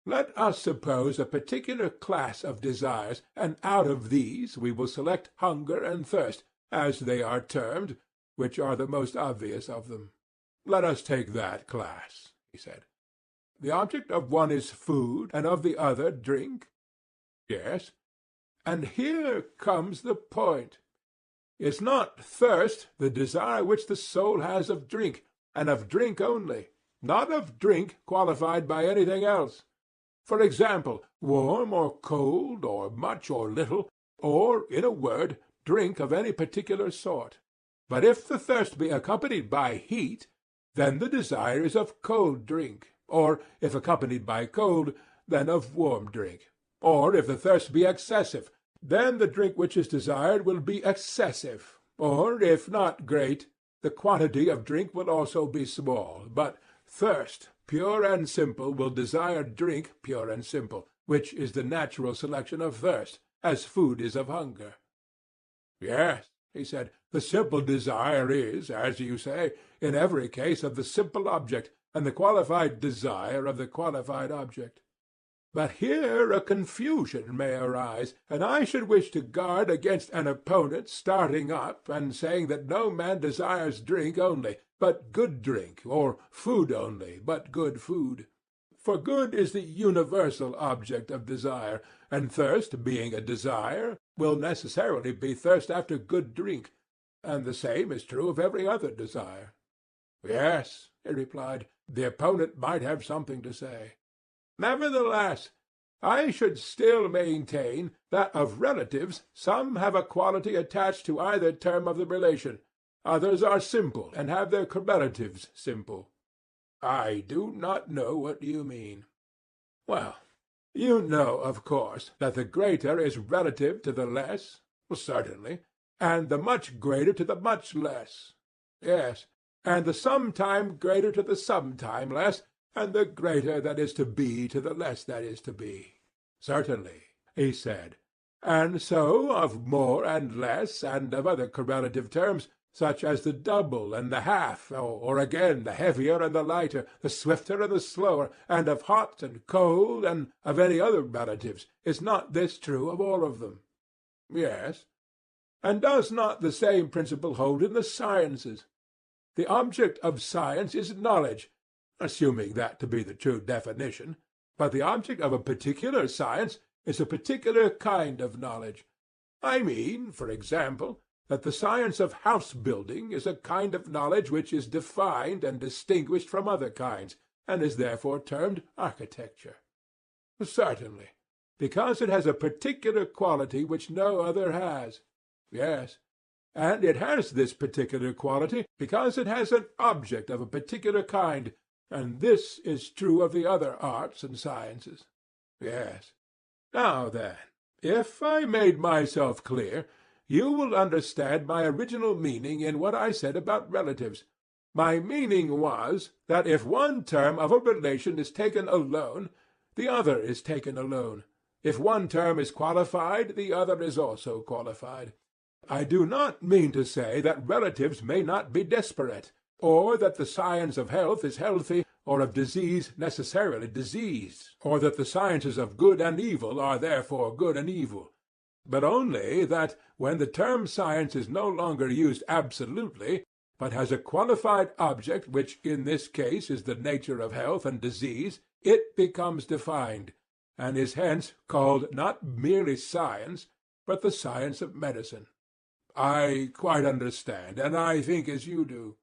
let us suppose a particular class of desires, and out of these we will select hunger and thirst, as they are termed, which are the most obvious of them. Let us take that class, he said. The object of one is food, and of the other drink? Yes. And here comes the point. Is not thirst the desire which the soul has of drink, and of drink only, not of drink qualified by anything else? For example, warm or cold, or much or little, or, in a word, drink of any particular sort. But if the thirst be accompanied by heat, then the desire is of cold drink, or, if accompanied by cold, then of warm drink. Or, if the thirst be excessive, then the drink which is desired will be excessive, or, if not great, the quantity of drink will also be small, but thirst, pure and simple, will desire drink pure and simple, which is the natural selection of thirst, as food is of hunger. Yes, he said. The simple desire is, as you say, in every case of the simple object, and the qualified desire of the qualified object. But here a confusion may arise, and I should wish to guard against an opponent starting up and saying that no man desires drink only, but good drink, or food only, but good food. For good is the universal object of desire, and thirst, being a desire, will necessarily be thirst after good drink, and the same is true of every other desire. Yes, he replied, the opponent might have something to say. Nevertheless, I should still maintain that of relatives some have a quality attached to either term of the relation, others are simple and have their correlatives simple. I do not know what you mean. Well, you know, of course, that the greater is relative to the less? Certainly. And the much greater to the much less? Yes. And the sometime greater to the sometime less, and the greater that is to be to the less that is to be? Certainly, he said. And so of more and less, and of other correlative terms, such as the double and the half, or again the heavier and the lighter, the swifter and the slower, and of hot and cold, and of any other relatives, is not this true of all of them? Yes. And does not the same principle hold in the sciences? The object of science is knowledge, assuming that to be the true definition, but the object of a particular science is a particular kind of knowledge. I mean, for example, that the science of house-building is a kind of knowledge which is defined and distinguished from other kinds, and is therefore termed architecture. Certainly, because it has a particular quality which no other has. Yes, and it has this particular quality because it has an object of a particular kind, and this is true of the other arts and sciences. Yes. Now then, if I made myself clear, you will understand my original meaning in what I said about relatives. My meaning was that if one term of a relation is taken alone, the other is taken alone. If one term is qualified, the other is also qualified. I do not mean to say that relatives may not be disparate, or that the science of health is healthy, or of disease necessarily diseased, or that the sciences of good and evil are therefore good and evil, but only that, when the term science is no longer used absolutely, but has a qualified object which in this case is the nature of health and disease, it becomes defined, and is hence called not merely science, but the science of medicine. I quite understand, and I think as you do.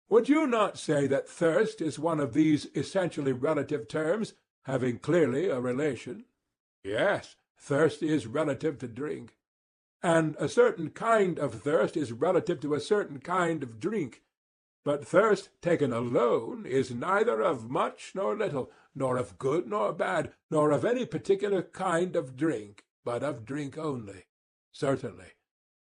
Would you not say that thirst is one of these essentially relative terms, having clearly a relation? Yes, thirst is relative to drink. And a certain kind of thirst is relative to a certain kind of drink. But thirst taken alone is neither of much nor little, nor of good nor bad, nor of any particular kind of drink, but of drink only. Certainly.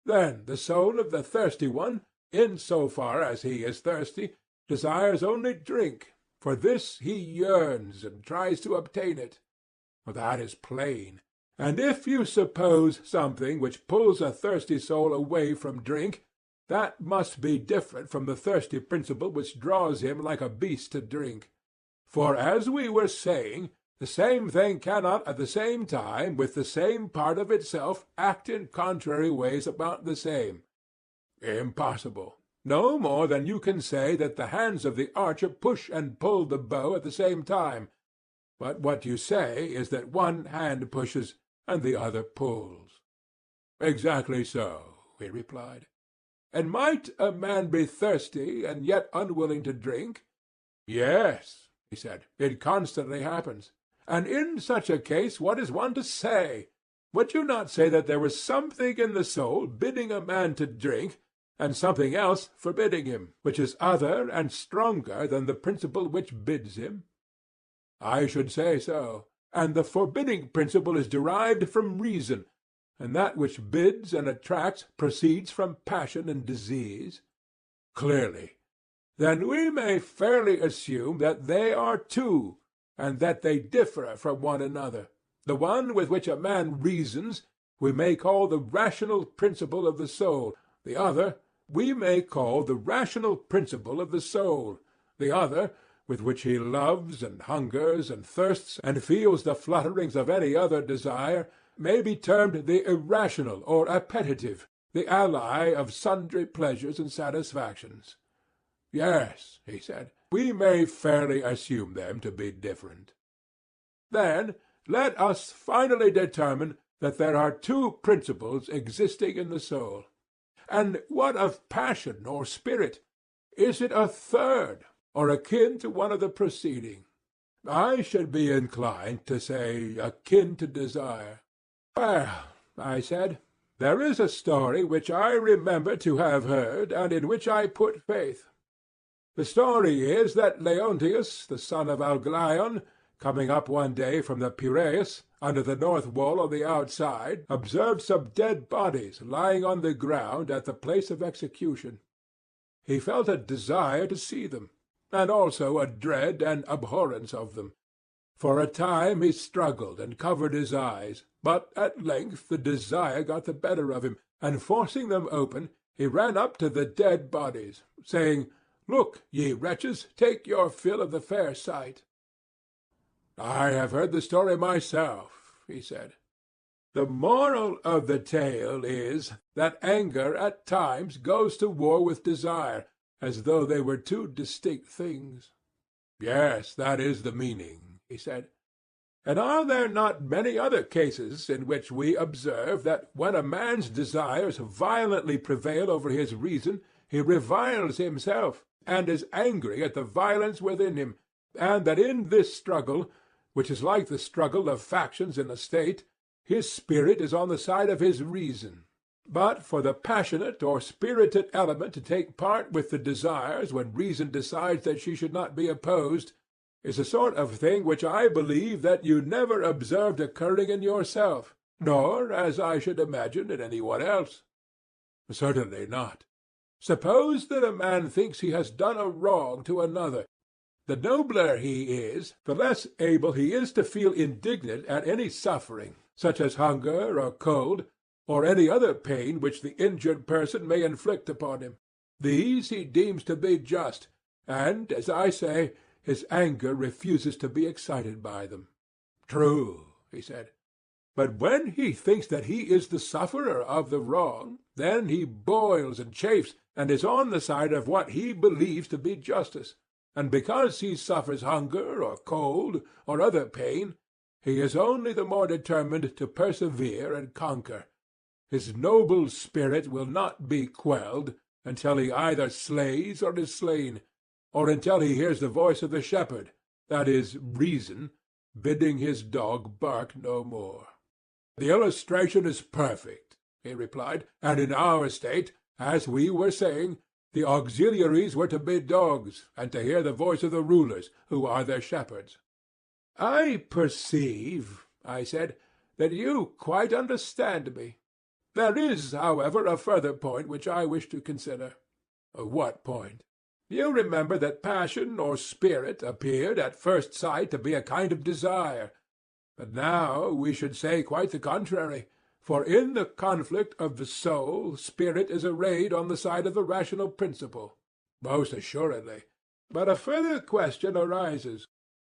Then the soul of the thirsty one, in so far as he is thirsty, desires only drink. For this he yearns and tries to obtain it. That is plain. And if you suppose something which pulls a thirsty soul away from drink, that must be different from the thirsty principle which draws him like a beast to drink. For, as we were saying, the same thing cannot at the same time, with the same part of itself, act in contrary ways about the same. Impossible. No more than you can say that the hands of the archer push and pull the bow at the same time. But what you say is that one hand pushes and the other pulls. Exactly so, he replied. And might a man be thirsty and yet unwilling to drink? Yes, he said, it constantly happens. And in such a case what is one to say? Would you not say that there was something in the soul bidding a man to drink, and something else forbidding him, which is other and stronger than the principle which bids him? I should say so. And the forbidding principle is derived from reason, and that which bids and attracts proceeds from passion and disease? Clearly. Then we may fairly assume that they are two, and that they differ from one another. The one with which a man reasons we may call the rational principle of the soul, The other we may call the rational principle of the soul. The other, with which he loves and hungers and thirsts and feels the flutterings of any other desire, may be termed the irrational or appetitive, the ally of sundry pleasures and satisfactions. Yes, he said, we may fairly assume them to be different. Then let us finally determine that there are two principles existing in the soul. And what of passion or spirit? Is it a third, or akin to one of the preceding? I should be inclined to say akin to desire. Well, I said, there is a story which I remember to have heard, and in which I put faith. The story is that Leontius, the son of Algleion, coming up one day from the Piraeus, under the north wall on the outside, observed some dead bodies lying on the ground at the place of execution. He felt a desire to see them, and also a dread and abhorrence of them. For a time he struggled and covered his eyes, but at length the desire got the better of him, and forcing them open, he ran up to the dead bodies, saying, "Look, ye wretches, take your fill of the fair sight." "I have heard the story myself," he said. "The moral of the tale is that anger at times goes to war with desire, as though they were two distinct things." "Yes, that is the meaning," he said. "And are there not many other cases in which we observe that when a man's desires violently prevail over his reason, he reviles himself, and is angry at the violence within him, and that in this struggle, which is like the struggle of factions in a state, his spirit is on the side of his reason? But for the passionate or spirited element to take part with the desires when reason decides that she should not be opposed, is a sort of thing which I believe that you never observed occurring in yourself, nor, as I should imagine, in any one else." "Certainly not." "Suppose that a man thinks he has done a wrong to another. The nobler he is, the less able he is to feel indignant at any suffering, such as hunger or cold, or any other pain which the injured person may inflict upon him. These he deems to be just, and, as I say, his anger refuses to be excited by them." "True," he said. "But when he thinks that he is the sufferer of the wrong, then he boils and chafes, and is on the side of what he believes to be justice. And because he suffers hunger or cold or other pain, he is only the more determined to persevere and conquer. His noble spirit will not be quelled until he either slays or is slain, or until he hears the voice of the shepherd, that is, reason, bidding his dog bark no more." "The illustration is perfect," he replied, "and in our state, as we were saying, the auxiliaries were to be dogs, and to hear the voice of the rulers, who are their shepherds." "I perceive," I said, "that you quite understand me. There is, however, a further point which I wish to consider." "What point?" "You remember that passion or spirit appeared at first sight to be a kind of desire. But now we should say quite the contrary. For in the conflict of the soul, spirit is arrayed on the side of the rational principle." "Most assuredly." "But a further question arises.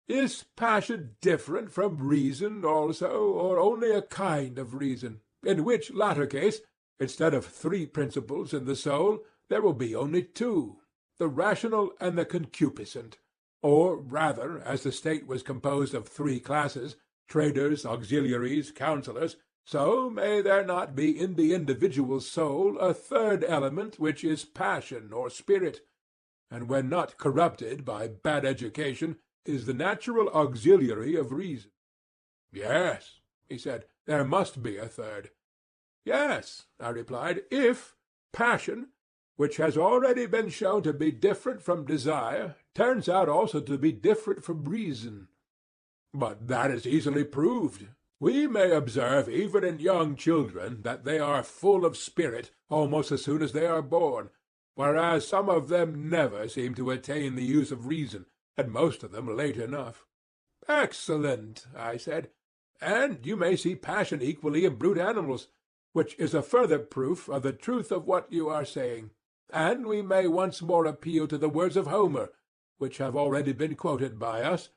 Is passion different from reason also, or only a kind of reason? In which latter case, instead of three principles in the soul, there will be only two, the rational and the concupiscent. Or rather, as the state was composed of three classes, traders, auxiliaries, counsellors, so may there not be in the individual soul a third element which is passion or spirit, and when not corrupted by bad education, is the natural auxiliary of reason?" "Yes," he said, "there must be a third." "Yes," I replied, "if passion, which has already been shown to be different from desire, turns out also to be different from reason." "But that is easily proved. We may observe even in young children that they are full of spirit almost as soon as they are born, whereas some of them never seem to attain the use of reason, and most of them late enough." "Excellent," I said. "And you may see passion equally in brute animals. which is a further proof of the truth of what you are saying. And we may once more appeal to the words of Homer, which have already been quoted by us.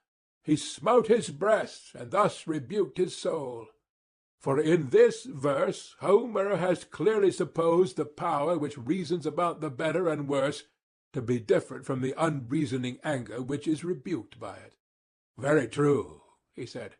He smote his breast, and thus rebuked his soul. For in this verse Homer has clearly supposed the power which reasons about the better and worse to be different from the unreasoning anger which is rebuked by it. Very true, he said.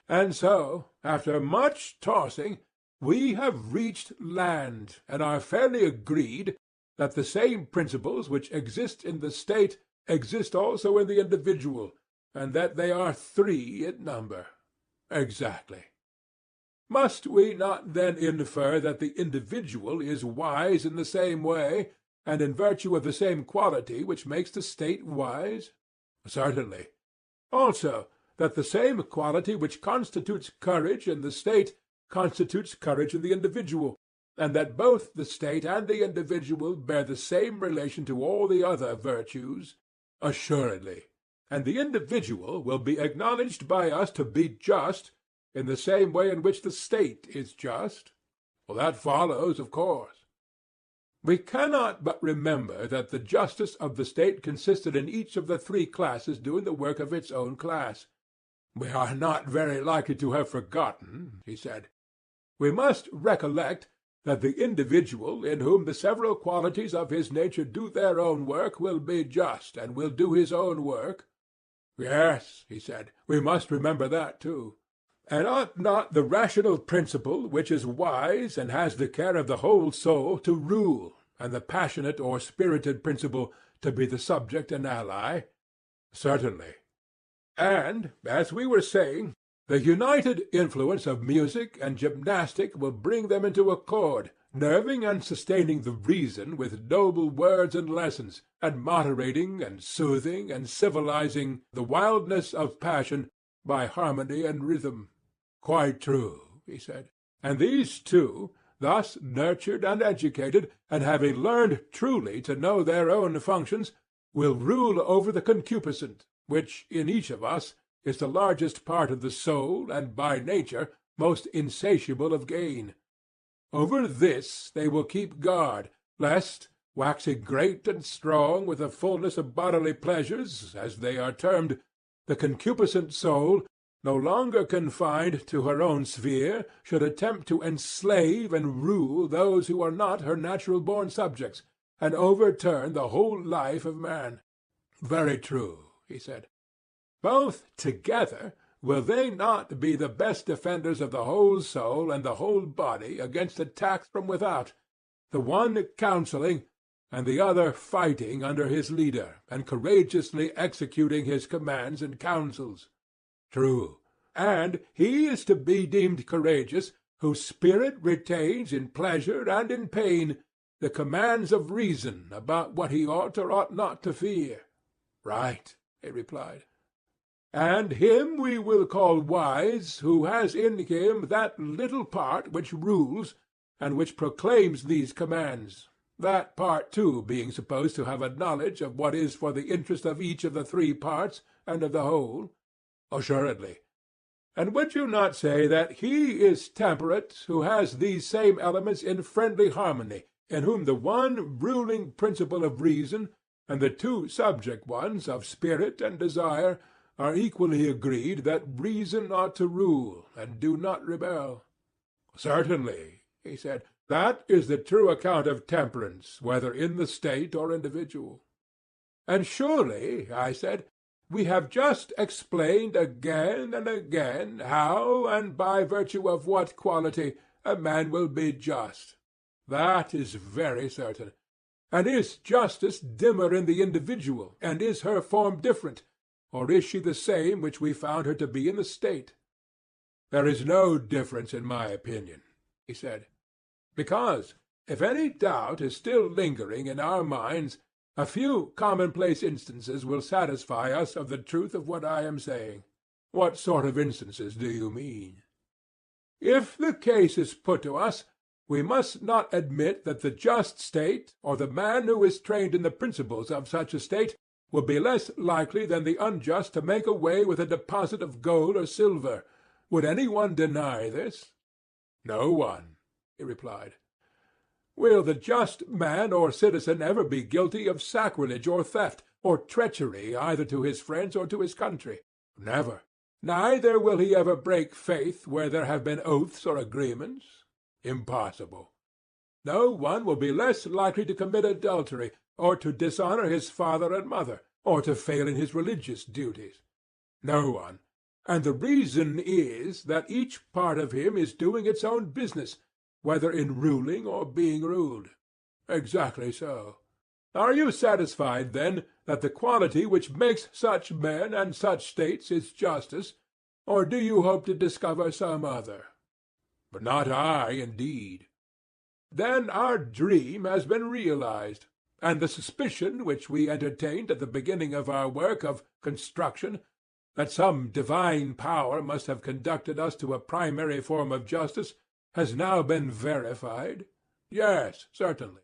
And so, after much tossing, we have reached land, and are fairly agreed that the same principles which exist in the state exist also in the individual, and that they are three in number. Exactly. Must we not then infer that the individual is wise in the same way, and in virtue of the same quality which makes the state wise? Certainly. Also, that the same quality which constitutes courage in the state constitutes courage in the individual, and that both the state and the individual bear the same relation to all the other virtues? Assuredly. And the individual will be acknowledged by us to be just in the same way in which the state is just? Well, that follows, of course. We cannot but remember that the justice of the state consisted in each of the three classes doing the work of its own class. We are not very likely to have forgotten, he said. We must recollect that the individual in whom the several qualities of his nature do their own work will be just, and will do his own work. Yes, he said, we must remember that too. And ought not the rational principle, which is wise and has the care of the whole soul, to rule, and the passionate or spirited principle to be the subject and ally? Certainly. And, as we were saying, the united influence of music and gymnastic will bring them into accord, nerving and sustaining the reason with noble words and lessons, and moderating and soothing and civilizing the wildness of passion by harmony and rhythm. Quite true, he said. And these two, thus nurtured and educated, and having learned truly to know their own functions, will rule over the concupiscent, which in each of us is the largest part of the soul, and by nature most insatiable of gain. Over this they will keep guard, lest, waxing great and strong with the fullness of bodily pleasures, as they are termed, the concupiscent soul, no longer confined to her own sphere, should attempt to enslave and rule those who are not her natural-born subjects, and overturn the whole life of man. Very true, he said. Both together will they not be the best defenders of the whole soul and the whole body against attacks from without, the one counselling, and the other fighting under his leader, and courageously executing his commands and counsels? True. And he is to be deemed courageous whose spirit retains in pleasure and in pain the commands of reason about what he ought or ought not to fear. Right, he replied. And him we will call wise who has in him that little part which rules and which proclaims these commands, that part too being supposed to have a knowledge of what is for the interest of each of the three parts and of the whole. Assuredly. And would you not say that he is temperate who has these same elements in friendly harmony, in whom the one ruling principle of reason and the two subject ones of spirit and desire are equally agreed that reason ought to rule, and do not rebel? Certainly, he said. That is the true account of temperance, whether in the state or individual. And surely, I said, we have just explained again and again how and by virtue of what quality a man will be just. That is very certain. And is justice dimmer in the individual, and is her form different, or is she the same which we found her to be in the state? There is no difference in my opinion, he said, because, if any doubt is still lingering in our minds, a few commonplace instances will satisfy us of the truth of what I am saying. What sort of instances do you mean? If the case is put to us, we must not admit that the just state, or the man who is trained in the principles of such a state, will be less likely than the unjust to make away with a deposit of gold or silver. Would any one deny this? No one. he replied. Will the just man or citizen ever be guilty of sacrilege or theft, or treachery either to his friends or to his country? Never. Neither will he ever break faith where there have been oaths or agreements? Impossible. No one will be less likely to commit adultery, or to dishonor his father and mother, or to fail in his religious duties. No one. And the reason is that each part of him is doing its own business, whether in ruling or being ruled. Exactly so. Are you satisfied, then, that the quality which makes such men and such states is justice, or do you hope to discover some other? But not I, indeed. Then our dream has been realized, and the suspicion which we entertained at the beginning of our work of construction, that some divine power must have conducted us to a primary form of justice, has now been verified? Yes, certainly.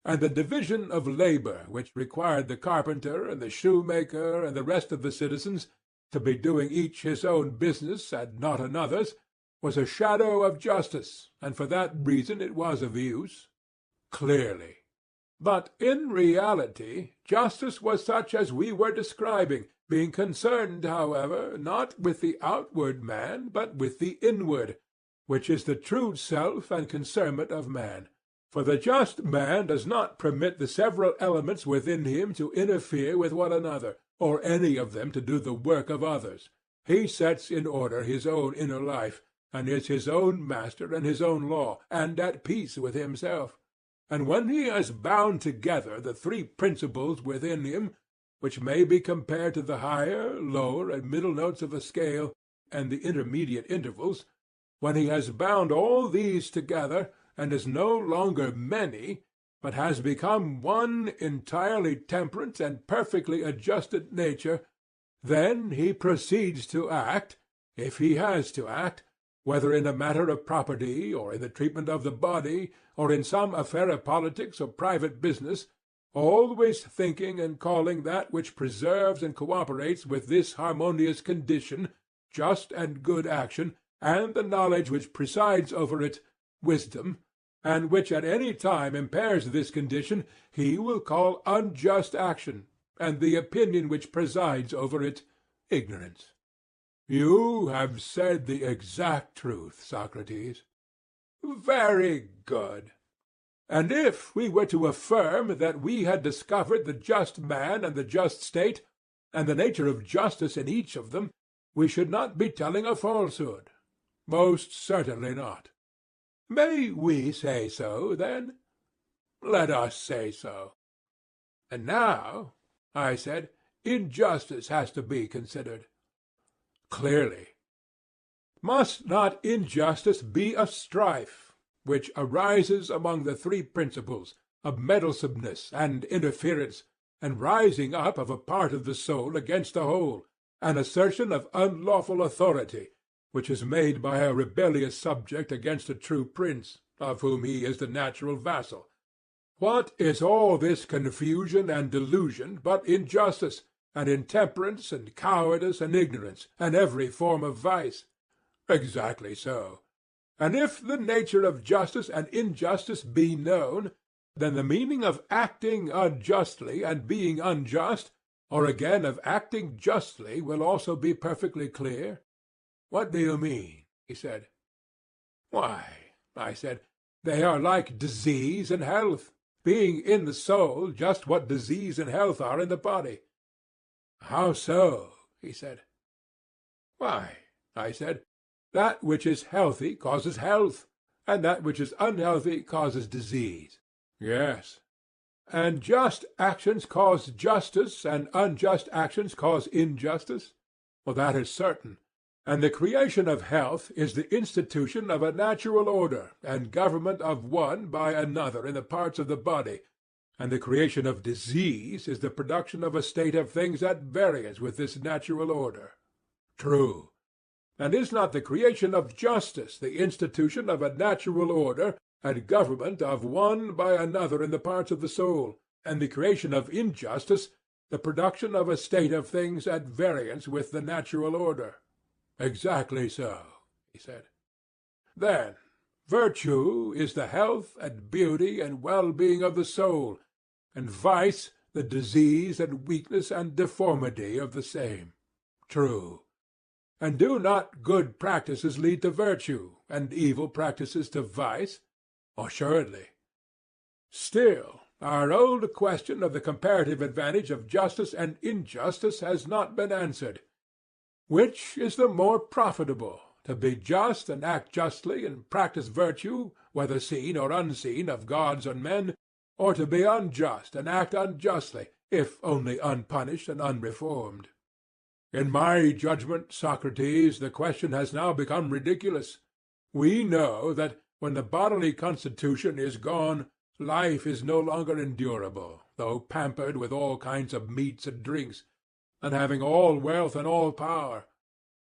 And the division of labor which required the carpenter and the shoemaker and the rest of the citizens to be doing each his own business and not another's was a shadow of justice, and for that reason it was of use? Clearly. But in reality justice was such as we were describing, being concerned, however, not with the outward man, but with the inward, which is the true self and concernment of man. For the just man does not permit the several elements within him to interfere with one another, or any of them to do the work of others. He sets in order his own inner life, and is his own master and his own law, and at peace with himself. And when he has bound together the three principles within him, which may be compared to the higher, lower, and middle notes of a scale, and the intermediate intervals, when he has bound all these together, and is no longer many, but has become one entirely temperate and perfectly adjusted nature, then he proceeds to act, if he has to act, whether in a matter of property, or in the treatment of the body, or in some affair of politics or private business, always thinking and calling that which preserves and cooperates with this harmonious condition just and good action, and the knowledge which presides over it wisdom, and which at any time impairs this condition, he will call unjust action, and the opinion which presides over it ignorance. You have said the exact truth, Socrates. Very good. And if we were to affirm that we had discovered the just man and the just state, and the nature of justice in each of them, we should not be telling a falsehood. Most certainly not. May we say so, then? Let us say so. And now, I said, injustice has to be considered. Clearly. Must not injustice be a strife, which arises among the three principles of meddlesomeness and interference, and rising up of a part of the soul against the whole, an assertion of unlawful authority, which is made by a rebellious subject against a true prince, of whom he is the natural vassal? What is all this confusion and delusion but injustice, and intemperance, and cowardice, and ignorance, and every form of vice? Exactly so. And if the nature of justice and injustice be known, then the meaning of acting unjustly and being unjust, or again of acting justly, will also be perfectly clear. What do you mean? He said. Why, I said, they are like disease and health, being in the soul just what disease and health are in the body. How so? He said. Why, I said, that which is healthy causes health, and that which is unhealthy causes disease. Yes. And just actions cause justice, and unjust actions cause injustice? Well, that is certain. And the creation of health is the institution of a natural order, and government of one by another in the parts of the body, and the creation of disease is the production of a state of things at variance with this natural order. True. And is not the creation of justice the institution of a natural order, and government of one by another in the parts of the soul, and the creation of injustice the production of a state of things at variance with the natural order? Exactly so, he said. Then, Virtue is the health and beauty and well-being of the soul, and vice the disease and weakness and deformity of the same. True. And do not good practices lead to virtue, and evil practices to vice? Assuredly. Still, our old question of the comparative advantage of justice and injustice has not been answered. Which is the more profitable, to be just and act justly and practice virtue, whether seen or unseen of gods and men, or to be unjust and act unjustly, if only unpunished and unreformed? In my judgment, Socrates, the question has now become ridiculous. We know that when the bodily constitution is gone, life is no longer endurable, though pampered with all kinds of meats and drinks, and having all wealth and all power.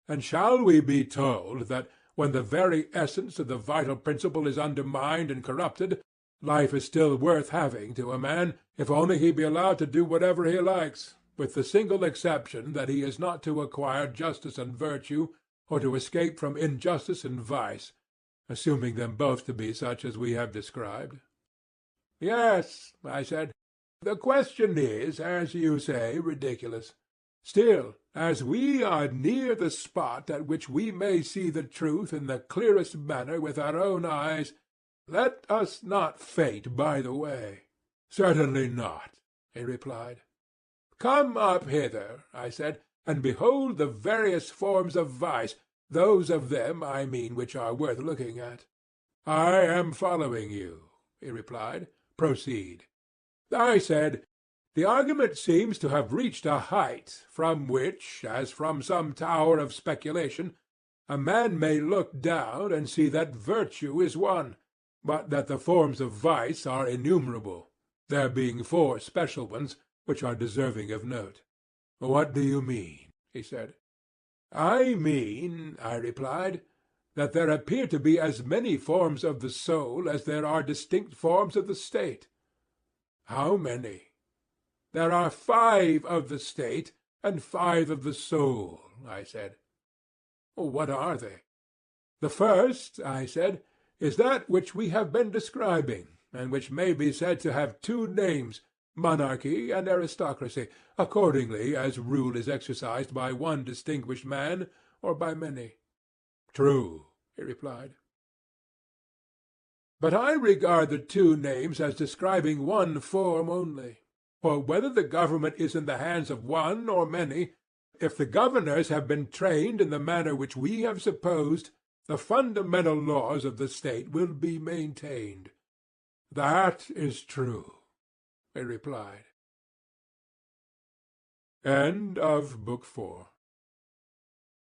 And shall we be told that when the very essence of the vital principle is undermined and corrupted, life is still worth having to a man, if only he be allowed to do whatever he likes, with the single exception that he is not to acquire justice and virtue, or to escape from injustice and vice, assuming them both to be such as we have described? Yes, I said, the question is, as you say, ridiculous. Still, as we are near the spot at which we may see the truth in the clearest manner with our own eyes, let us not faint by the way. Certainly not, he replied. Come up hither, I said, and behold the various forms of vice, those of them, I mean, which are worth looking at. I am following you, he replied. Proceed. I said, the argument seems to have reached a height from which, as from some tower of speculation, a man may look down and see that virtue is one, but that the forms of vice are innumerable, there being 4 special ones which are deserving of note. What do you mean? He said. I mean, I replied, that there appear to be as many forms of the soul as there are distinct forms of the state. How many? There are 5 of the state and 5 of the soul, I said. What are they? The first, I said, is that which we have been describing, and which may be said to have 2 names, monarchy and aristocracy, accordingly as rule is exercised by one distinguished man or by many. True, he replied. But I regard the 2 names as describing one form only. For whether the government is in the hands of one or many, if the governors have been trained in the manner which we have supposed, the fundamental laws of the state will be maintained. That is true, he replied. End of Book 4.